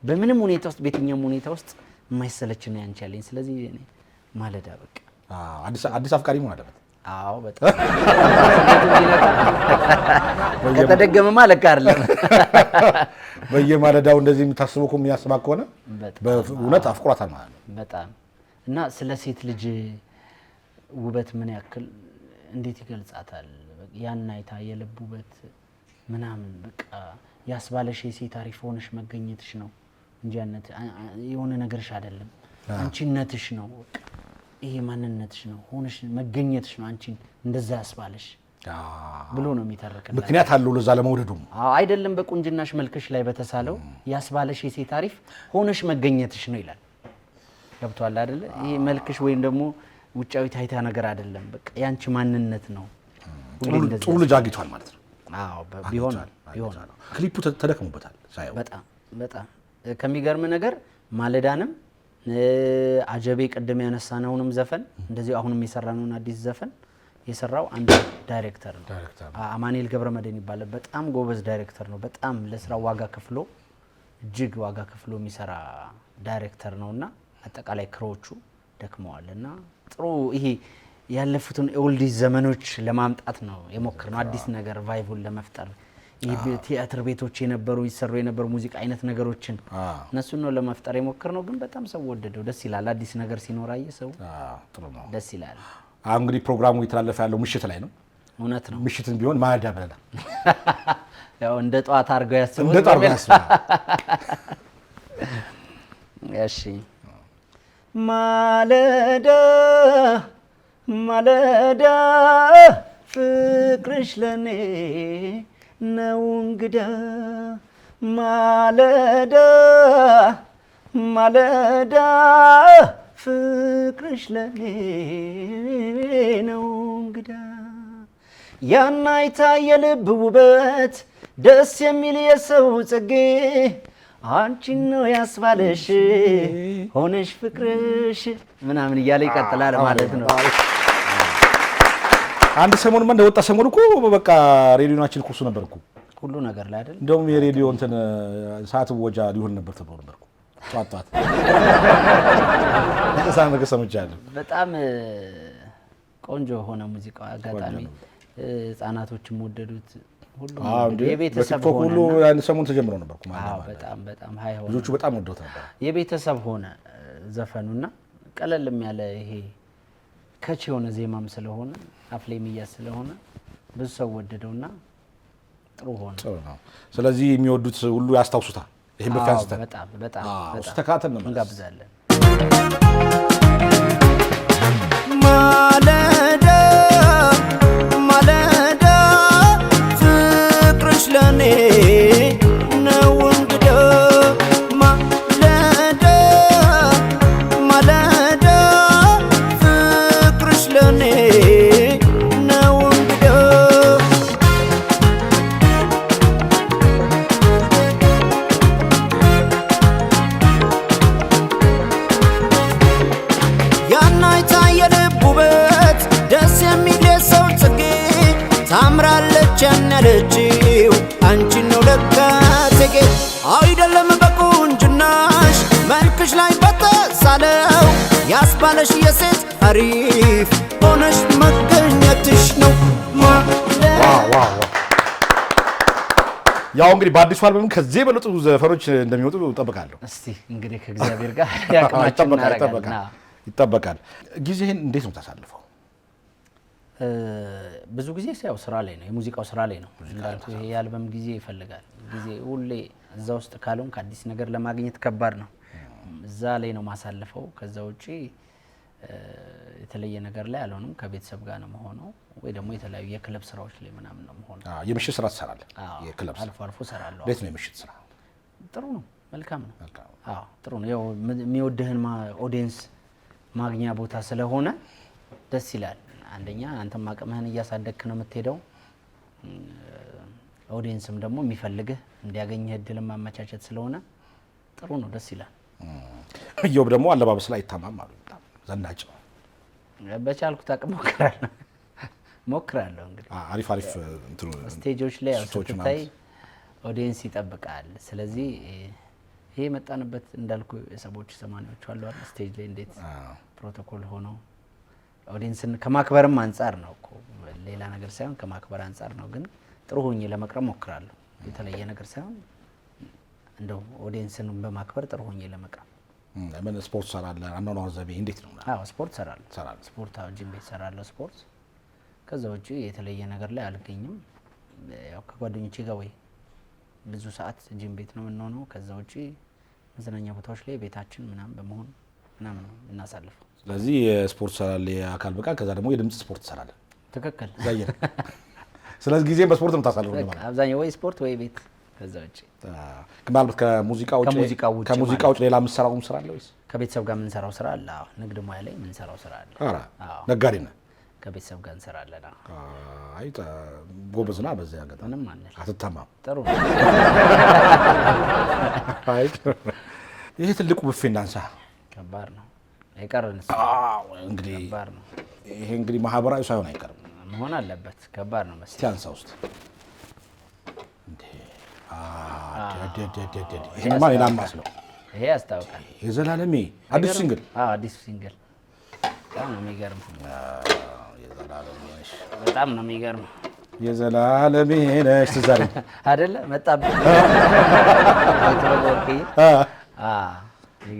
በምንም ሁኔታ ውስጥ በየትኛውም ሁኔታ ውስጥ የማይሰለች ነው ያንቺ ያለኝ። ስለዚህ እኔ ማለዳ በቃ አዲስ አፍቃሪ መሆን አለበት። በጣም ከተደገመማ ለካ አይደለም። በየማለዳው እንደዚህ የምታስበው እኮ የሚያስባ ከሆነ በእውነት አፍቅሯታል ማለት ነው። በጣም እና ስለ ሴት ልጅ ውበት ምን ያክል እንዴት ይገልጻታል? ያን አይታ የልብ ውበት ምናምን በቃ ያስባለሽ የሴት አሪፍ ሆነሽ መገኘትሽ ነው እንጂ የሆነ ነገርሽ አይደለም፣ አንቺነትሽ ነው። በቃ ይሄ ማንነትሽ ነው፣ ሆነሽ መገኘትሽ ነው አንቺን እንደዛ ያስባለሽ ብሎ ነው የሚተርከው። ምክንያት አለው ለዛ ለመውደዱም አይደለም በቁንጅናሽ መልክሽ ላይ በተሳለው ያስባለሽ የሴት አሪፍ ሆነሽ መገኘትሽ ነው ይላል። ገብቷል አይደለ? ይሄ መልክሽ ወይም ደግሞ ውጫዊ ታይታ ነገር አይደለም፣ በቃ ያንቺ ማንነት ነው። ጥሩ ልጅ አግኝቷል ማለት ነው። አዎ ቢሆን ክሊፑ ተደክሞበታል ሳይው በጣም ከሚገርም ነገር ማለዳንም አጀቤ ቅድም ያነሳነውንም ዘፈን እንደዚህ አሁንም የሰራነውን አዲስ ዘፈን የሰራው አንድ ዳይሬክተር ነው። አማኑኤል ገብረመድህን ይባላል። በጣም ጎበዝ ዳይሬክተር ነው። በጣም ለስራው ዋጋ ከፍሎ እጅግ ዋጋ ከፍሎ የሚሰራ ዳይሬክተር ነውና አጠቃላይ ክሮቹ ደክመዋልና ጥሩ ይሄ ያለፉትን ኦልዲስ ዘመኖች ለማምጣት ነው የሞከርነው። አዲስ ነገር ቫይቡን ለመፍጠር ይሄ ቲያትር ቤቶች የነበሩ ይሰሩ የነበሩ ሙዚቃ አይነት ነገሮችን እነሱን ነው ለመፍጠር የሞከርነው። ግን በጣም ሰው ወደደው። ደስ ይላል። አዲስ ነገር ሲኖር ሰው ጥሩ ነው። ደስ ይላል። አሁን እንግዲህ ፕሮግራሙ እየተላለፈ ያለው ምሽት ላይ ነው። እውነት ነው። ምሽትን ቢሆን ማለዳ ብለናል። ያው እንደ ጠዋት አድርገው ያስቡ። እንደ ጠዋት ያስቡ። እሺ ማለዳ ማለዳ ፍቅርሽ ለኔ ነው እንግዳ ማለዳ ማለዳ ፍቅርሽ ለኔ ነው እንግዳ ያን አይታ የልብ ውበት ደስ የሚል የሰው ጽጌ አንቺን ነው ያስባለሽ ሆነሽ ፍቅርሽ ምናምን እያለ ይቀጥላል ማለት ነው። አንድ ሰሞኑን እንደወጣ ሰሞኑ እኮ በቃ ሬዲዮናችን እኮ እሱ ነበር እኮ ሁሉ ነገር ላይ አይደል? እንደውም የሬዲዮ እንትን ሰዓት ወጃ ሊሆን ነበር ተብሎ ነበር እኮ ጧት እንደዛ ነገር ሰምቻለሁ። በጣም ቆንጆ ሆነ ሙዚቃው። አጋጣሚ ህፃናቶችም ወደዱት። ሁሉ የቤተሰብ ሆነ ሁሉ ያን ሰሞን ተጀምሮ ነበር እኮ ማለት በጣም ሃይ ሆነ። ልጆቹ በጣም ወደውት ነበር። የቤተሰብ ሆነ ዘፈኑና ቀለልም ያለ ይሄ ከች የሆነ ዜማም ስለሆነ አፍሌ ሚያስ ስለሆነ ብዙ ሰው ወደደውና ጥሩ ሆነ። ጥሩ ነው። ስለዚህ የሚወዱት ሁሉ ያስታውሱታል። ይሄን በፊያስተ በጣም ተካተን ነው እንጋብዛለን። ማለዳ ማለዳ ፍቅርሽ ለኔ ነው እንግዳ ማለዳ ማለዳ ፍቅርሽ ለኔ ነው እንግዳ ያን አይታ የልብ ውበት ደስ የሚል የሰው ጽጌ ታምራለች ያነለችው አንቺን ነው ለካ ትጌ አይደለም በቁንጅናሽ መልክሽ ላይ በተሳለው ያስባለሽ የሴት አሪፍ ሆነሽ መገኘትሽ ነው። ያው እንግዲህ በአዲሱ አልበም ከዚህ የበለጡ ዘፈኖች እንደሚወጡ እጠብቃለሁ። እስቲ እንግዲህ ከእግዚአብሔር ጋር ያቅማችን እናደርጋለን። ይጠበቃል። ጊዜህን እንዴት ነው ታሳልፈው? ብዙ ጊዜ ያው ስራ ላይ ነው፣ የሙዚቃው ስራ ላይ ነው እንዳልኩ። ይሄ የአልበም ጊዜ ይፈልጋል። ጊዜ ሁሌ እዛ ውስጥ ካልሆንክ አዲስ ነገር ለማግኘት ከባድ ነው። እዛ ላይ ነው ማሳልፈው። ከዛ ውጪ የተለየ ነገር ላይ አልሆንም። ከቤተሰብ ጋር ነው መሆነው ወይ ደግሞ የተለያዩ የክለብ ስራዎች ላይ ምናምን ነው መሆነው። የምሽት ስራ ትሰራለህ? የክለብ ስራ አልፎ አልፎ እሰራለሁ። እንዴት ነው የምሽት ስራ? ጥሩ ነው፣ መልካም ነው። አዎ ጥሩ ነው። ያው የሚወድህን ኦዲየንስ ማግኛ ቦታ ስለሆነ ደስ ይላል። አንደኛ አንተም አቅምህን እያሳደግክ ነው የምትሄደው። ኦዲየንስም ደግሞ የሚፈልግህ እንዲያገኝህ እድል ማመቻቸት ስለሆነ ጥሩ ነው፣ ደስ ይላል። እዮብ ደግሞ አለባበስ ላይ አይታማም አሉ። በጣም ዘናጭ ነው። በቻልኩት አቅም ሞክራለሁ። እንግዲህ አሪፍ እንትኑ ስቴጆች ላይ ስትታይ ኦዲየንስ ይጠብቃል። ስለዚህ ይሄ የመጣንበት እንዳልኩ የሰቦች ሰማኒያዎቹ አሉ አይደል? ስቴጅ ላይ እንዴት ፕሮቶኮል ሆኖ ኦዲየንስን ከማክበርም አንጻር ነው እኮ ሌላ ነገር ሳይሆን ከማክበር አንጻር ነው። ግን ጥሩ ሆኜ ለመቅረብ ሞክራለሁ። የተለየ ነገር ሳይሆን እንደው ኦዲየንስን በማክበር ጥሩ ሆኜ ለመቅረብ። ምን ስፖርት ሰራለህ? አኗኗር ዘይቤ እንዴት ነው? አዎ ስፖርት ሰራለሁ። ስፖርት ጂም ቤት ሰራለሁ ስፖርት። ከዛ ውጪ የተለየ ነገር ላይ አልገኝም። ያው ከጓደኞቼ ጋር ወይ ብዙ ሰዓት ጂም ቤት ነው የምንሆነው። ከዛ ውጪ መዝናኛ ቦታዎች ላይ ቤታችን ምናምን በመሆን ምናምን ነው እናሳልፈው። ስለዚህ የስፖርት ሰራለህ የአካል ብቃት፣ ከዛ ደግሞ የድምጽ ስፖርት ሰራለህ። ትክክል። ዛየር ስለዚህ በስፖርት ነው የምታሳልፈው ማለት አብዛኛው ወይ ስፖርት ወይ ቤት። ከዛ ውጪ ማለት ከሙዚቃ ውጪ ሌላ የምትሰራው ስራ አለ ወይስ? ከቤተሰብ ጋር የምንሰራው ስራ አለ። አዎ ንግድ ሙያ ላይ የምንሰራው ስራ አለ። አዎ ነጋዴ ነህ? ከቤተሰብ ጋር እንሰራለን። አይ ጎበዝ ነህ። በዚያ አጋጣሚ ምንም አንል። አትታማም? ጥሩ። አይ ይሄ ትልቁ ብፌ እናንሳ። ከባድ ነው አይቀርም። እንግዲህ ከባድ ነው ይሄ እንግዲህ ማህበራዊ ሳይሆን አይቀርም መሆን አለበት። ከባድ ነው መሰለኝ። እስቲ አንሳ ውስጥ ይሄ ማለት ሌላ ማስለው ይሄ ያስታውቃል። የዘላለሜ አዲስ ሲንግል። አዲስ ሲንግል በጣም ነው የሚገርም። በጣም ነው የሚገርም። የዘላለሜ ነሽ ትዝ አለኝ አይደለ? መጣብህ።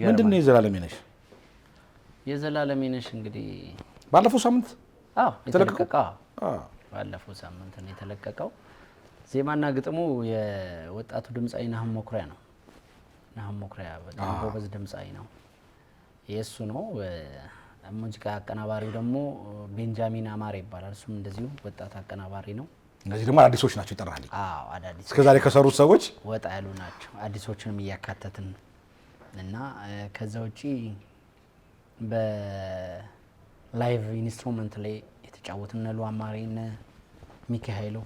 ምንድን ነው የዘላለሜ ነሽ? የዘላለሜ ነሽ እንግዲህ ባለፈው ሳምንት የተለቀቀው ባለፈው ሳምንት ነው የተለቀቀው። ዜማና ግጥሙ የወጣቱ ድምፃዊ ናሁም መኩሪያ ነው። ናሁም መኩሪያ በጣም ጎበዝ ድምፃዊ ነው። የእሱ ነው። ሙዚቃ አቀናባሪው ደግሞ ቤንጃሚን አማረ ይባላል። እሱም እንደዚሁ ወጣት አቀናባሪ ነው። እነዚህ ደግሞ አዲሶች ናቸው ይጠራልኝ። አዎ አዳዲስ እስከዛሬ ከሰሩት ሰዎች ወጣ ያሉ ናቸው። አዲሶችንም እያካተትን እና ከዛ ውጪ በላይቭ ኢንስትሩመንት ላይ የተጫወትን እነ ሉአማሬ እነ ሚኪ ኃይሎ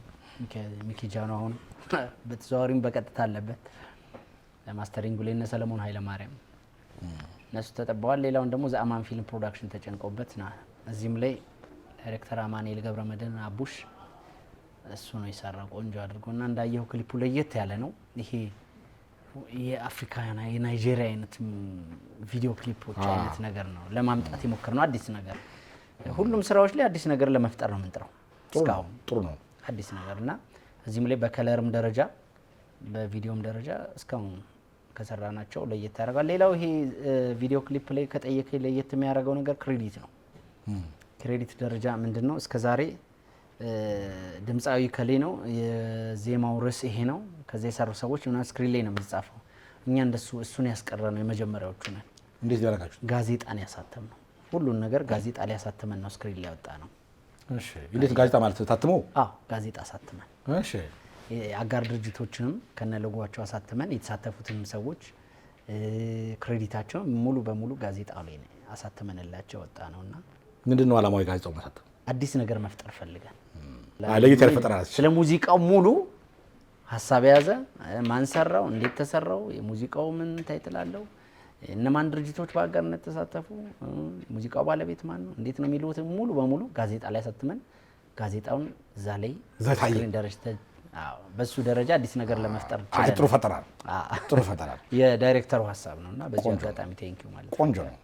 ሚኪ ጃኖ አሁን በተዘዋዋሪም በቀጥታ አለበት። ለማስተሪንግ ላይ እነ ሰለሞን ኃይለ ማርያም እነሱ ተጠበዋል። ሌላውን ደግሞ ዘአማን ፊልም ፕሮዳክሽን ተጨንቆበት ና እዚህም ላይ ዳይሬክተር አማኑኤል ገብረመድህን አቡሽ እሱ ነው የሰራው ቆንጆ አድርጎና እንዳየው ክሊፑ ለየት ያለ ነው። ይሄ የአፍሪካና የናይጄሪያ አይነት ቪዲዮ ክሊፖች አይነት ነገር ነው ለማምጣት የሞከር ነው። አዲስ ነገር ሁሉም ስራዎች ላይ አዲስ ነገር ለመፍጠር ነው የምንጥረው። እስካሁን ጥሩ ነው አዲስ ነገርና እዚህም ላይ በከለርም ደረጃ በቪዲዮም ደረጃ እስካሁን ከሰራናቸው ለየት ያደርጋል። ሌላው ይሄ ቪዲዮ ክሊፕ ላይ ከጠየቀኝ ለየት የሚያደርገው ነገር ክሬዲት ነው። ክሬዲት ደረጃ ምንድነው? እስከዛሬ ድምፃዊ ከሌ ነው፣ የዜማው ርዕስ ይሄ ነው፣ ከዛ የሰሩ ሰዎች እና ስክሪን ላይ ነው የሚጻፈው። እኛ እንደሱ እሱን ያስቀረ ነው የመጀመሪያዎቹ ነን። እንዴት ያደረጋችሁ? ጋዜጣን ያሳተም ነው። ሁሉን ነገር ጋዜጣ ላይ ያሳተመን ነው ስክሪን ላይ ያወጣ ነው። እሺ እንዴት ጋዜጣ ማለት ታትሞ? አዎ ጋዜጣ አሳተመን። እሺ አጋር ድርጅቶችንም ከነለጓቸው አሳተመን የተሳተፉትን ሰዎች ክሬዲታቸውን ሙሉ በሙሉ ጋዜጣው ላይ አሳተመንላቸው ወጣ ነውና ምንድነው ዓላማው ጋዜጣው ማሳተም? አዲስ ነገር መፍጠር ፈልገን ለየት ያለ ፈጠራ ስለ ሙዚቃው ሙሉ ሀሳብ የያዘ ማን ሰራው፣ እንዴት ተሰራው፣ የሙዚቃው ምን ታይትል አለው፣ እነማን ድርጅቶች በአጋርነት ተሳተፉ፣ ሙዚቃው ባለቤት ማን ነው፣ እንዴት ነው የሚሉት ሙሉ በሙሉ ጋዜጣ ላይ አሳትመን ጋዜጣውን እዛ ላይ ስክሪን ደረጃ በሱ ደረጃ አዲስ ነገር ለመፍጠር ጥሩ ፈጠራ ጥሩ ፈጠራ የዳይሬክተሩ ሀሳብ ነውና በዚህ አጋጣሚ ቴንኪው ማለት ቆንጆ ነው።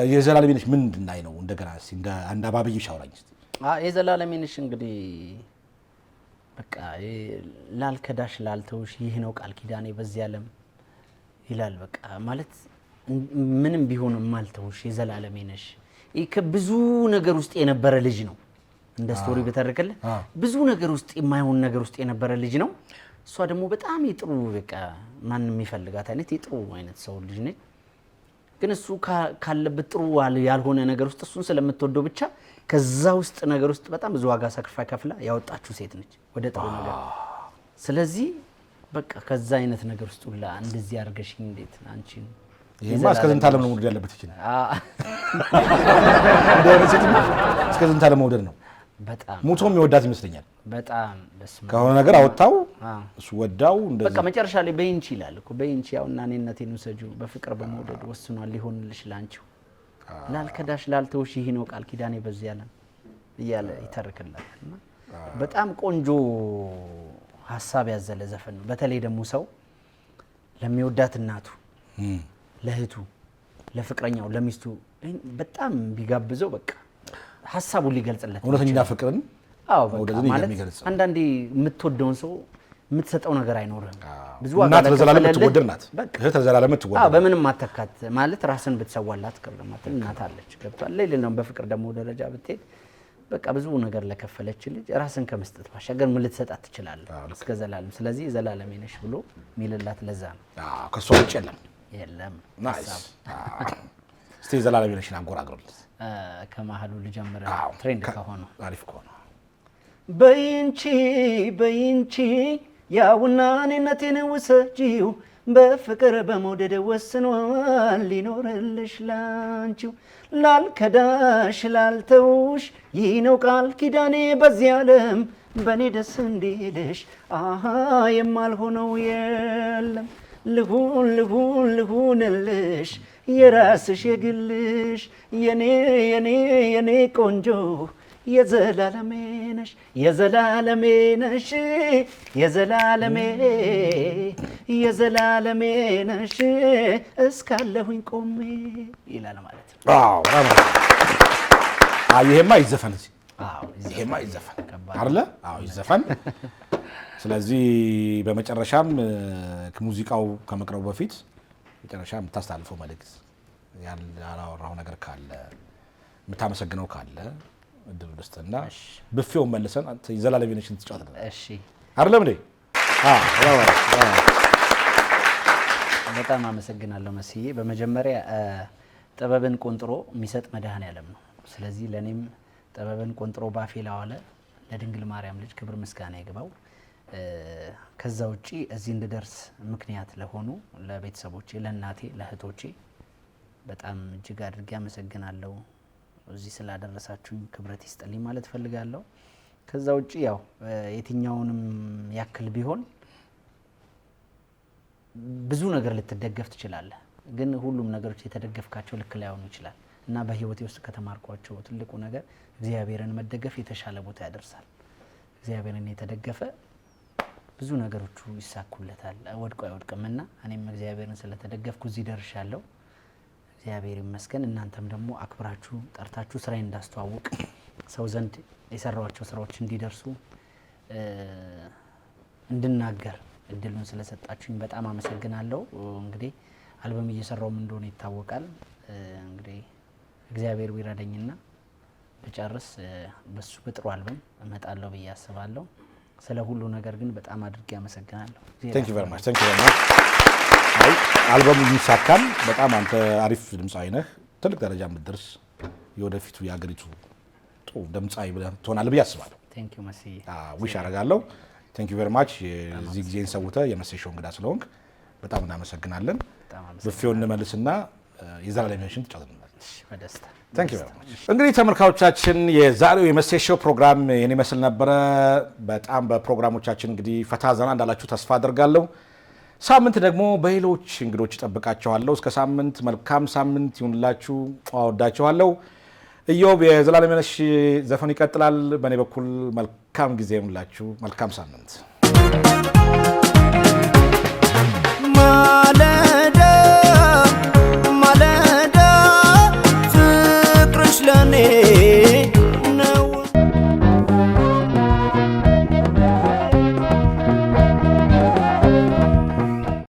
የዘላለሜ ነሽ ምንድን ነው እንደገና እንደ አንድ አባብዬ ሻውራኝ እስቲ። የዘላለሜ ነሽ እንግዲህ በቃ ላልከዳሽ ላልተውሽ ይህ ነው ቃል ኪዳኔ በዚህ ዓለም ይላል። በቃ ማለት ምንም ቢሆን ማልተውሽ የዘላለሜ ነሽ። ይህ ከብዙ ነገር ውስጥ የነበረ ልጅ ነው። እንደ ስቶሪ በተረከለ ብዙ ነገር ውስጥ የማይሆን ነገር ውስጥ የነበረ ልጅ ነው። እሷ ደግሞ በጣም የጥሩ በቃ ማንም የሚፈልጋት አይነት የጥሩ አይነት ሰው ልጅ ነች። ግን እሱ ካለበት ጥሩ ያልሆነ ነገር ውስጥ እሱን ስለምትወደው ብቻ ከዛ ውስጥ ነገር ውስጥ በጣም ብዙ ዋጋ ሳክሪፋይ ከፍላ ያወጣችው ሴት ነች ወደ ጥሩ ነገር። ስለዚህ በቃ ከዛ አይነት ነገር ውስጥ ሁላ እንደዚህ አድርገሽኝ እንዴት አንቺን ይሄማ እስከ ዝንታ ዓለም ነው መውደድ ያለበት ይችላል። እስከ ዝንታ ዓለም መውደድ ነው። በጣም ሙቶም ይወዳት ይመስለኛል። በጣም በስመ ከሆነ ነገር አወጣው እሱ ወዳው እንደዚህ በቃ መጨረሻ ላይ በእንቺ ይላል እኮ በእንቺ ያው እና እኔነቴን ውሰጂው በፍቅር በመውደድ ወስኗል ሊሆንልሽ ላንቺው ላልከዳሽ ላልተውሽ ይህ ነው ቃል ኪዳኔ በዚህ ዓለም እያለ ይተርክላታል። እና በጣም ቆንጆ ሀሳብ ያዘለ ዘፈን ነው። በተለይ ደግሞ ሰው ለሚወዳት እናቱ፣ ለእህቱ፣ ለፍቅረኛው፣ ለሚስቱ በጣም ቢጋብዘው በቃ ሀሳቡን ሊገልጽለት እውነተኛ ፍቅርን በቃ ማለት አንዳንዴ የምትወደውን ሰው የምትሰጠው ነገር አይኖርም። ብዙ እናት ለዘላለም የምትወደድ ናት። እህት ለዘላለም የምትወደድ በምንም ማተካት ማለት ራስን ብትሰዋላት ቅርማት እናት አለች። ገብቷል። ሌላው በፍቅር ደግሞ ደረጃ ብትሄድ በቃ ብዙ ነገር ለከፈለች ልጅ ራስን ከመስጠት ባሻገር ምን ልትሰጣት ትችላለህ እስከ ዘላለም። ስለዚህ ዘላለም ነሽ ብሎ ሚልላት ለዛ ነው። ከሷ ውጭ የለም። ናይስ። እስቲ ዘላለም ነሽን አንጎራግሩልኝ። ከመሀሉ ልጀምር ትሬንድ ከሆነው አሪፍ ከሆነ በይንቺ ያውና እኔነቴን ውሰጂው በፍቅር በመውደድ ወስኗል ሊኖርልሽ ላንቺው ላልከዳሽ ላልተውሽ ይህ ነው ቃል ኪዳኔ በዚህ ዓለም በእኔ ደስ እንዲልሽ የማልሆነው የለም ልሁንልሽ የራስሽ የግልሽ የኔ ቆንጆ የዘላለሜ ነሽ የዘላለሜ ነሽ እስካለሁኝ ቆሜ ይላል ማለት ነው። ይሄማ ይዘፈን ይሄማ ይዘፈን አይደለ? ይዘፈን። ስለዚህ በመጨረሻም ሙዚቃው ከመቅረቡ በፊት መጨረሻ የምታስተላልፈው መልእክት ያላወራው ነገር ካለ የምታመሰግነው ካለ እድሉ ደስታና ብፌውን መልሰን አንተ የዘላለም ነሽን ትጫወታለህ። እሺ አይደለም እንዴ? በጣም አመሰግናለሁ መስዬ። በመጀመሪያ ጥበብን ቆንጥሮ የሚሰጥ መድኃኔዓለም ነው። ስለዚህ ለኔም ጥበብን ቆንጥሮ ባፌ ላዋለ ለድንግል ማርያም ልጅ ክብር ምስጋና ይግባው። ከዛ ውጪ እዚህ እንድደርስ ምክንያት ለሆኑ ለቤተሰቦቼ፣ ለእናቴ፣ ለእህቶቼ በጣም እጅግ አድርጌ አመሰግናለሁ። እዚህ ስላደረሳችሁኝ ክብረት ይስጥልኝ ማለት ፈልጋለሁ። ከዛ ውጪ ያው የትኛውንም ያክል ቢሆን ብዙ ነገር ልትደገፍ ትችላለህ፣ ግን ሁሉም ነገሮች የተደገፍካቸው ልክ ላይሆኑ ይችላል እና በህይወቴ ውስጥ ከተማርኳቸው ትልቁ ነገር እግዚአብሔርን መደገፍ የተሻለ ቦታ ያደርሳል። እግዚአብሔርን የተደገፈ ብዙ ነገሮቹ ይሳኩለታል፣ ወድቆ አይወድቅምና እኔም እግዚአብሔርን ስለተደገፍኩ እዚህ ደርሻለሁ። እግዚአብሔር ይመስገን። እናንተም ደግሞ አክብራችሁ ጠርታችሁ ስራዬን እንዳስተዋውቅ ሰው ዘንድ የሰራኋቸው ስራዎች እንዲደርሱ እንድናገር እድሉን ስለሰጣችሁኝ በጣም አመሰግናለሁ። እንግዲህ አልበም እየሰራውም እንደሆነ ይታወቃል። እንግዲህ እግዚአብሔር ቢረዳኝና ብጨርስ በሱ በጥሩ አልበም እመጣለሁ ብዬ አስባለሁ። ስለ ሁሉ ነገር ግን በጣም አድርጌ አመሰግናለሁ። Thank you very much. አልበሙ ይሳካል። በጣም አንተ አሪፍ ድምጻዊ ነህ። ትልቅ ደረጃ የምትደርስ የወደፊቱ የሀገሪቱ ጥሩ ድምጻዊ ትሆናለህ ብዬ አስባለሁ። Thank you መስዬ። ዊሽ አደርጋለሁ። Thank you very much። የዚህ ጊዜን ሰውተህ የመሴሾው እንግዳ ስለሆንክ በጣም እናመሰግናለን። ብፌውን እንመልስና የዘላለም ነሽን ትጫወታለህ። በደስታ Thank you very much። እንግዲህ ተመልካቾቻችን የዛሬው የመሴሾው ፕሮግራም የኔ መስል ነበረ። በጣም በፕሮግራሞቻችን እንግዲህ ፈታ ዘና እንዳላችሁ ተስፋ አደርጋለሁ። ሳምንት ደግሞ በሌሎች እንግዶች እጠብቃችኋለሁ። እስከ ሳምንት መልካም ሳምንት ይሁንላችሁ። አወዳችኋለሁ። ኢዮብ የዘላለም ነሽ ዘፈኑ ይቀጥላል። በእኔ በኩል መልካም ጊዜ ይሁንላችሁ። መልካም ሳምንት። ማለዳ ማለዳ ፍቅርሽ ለኔ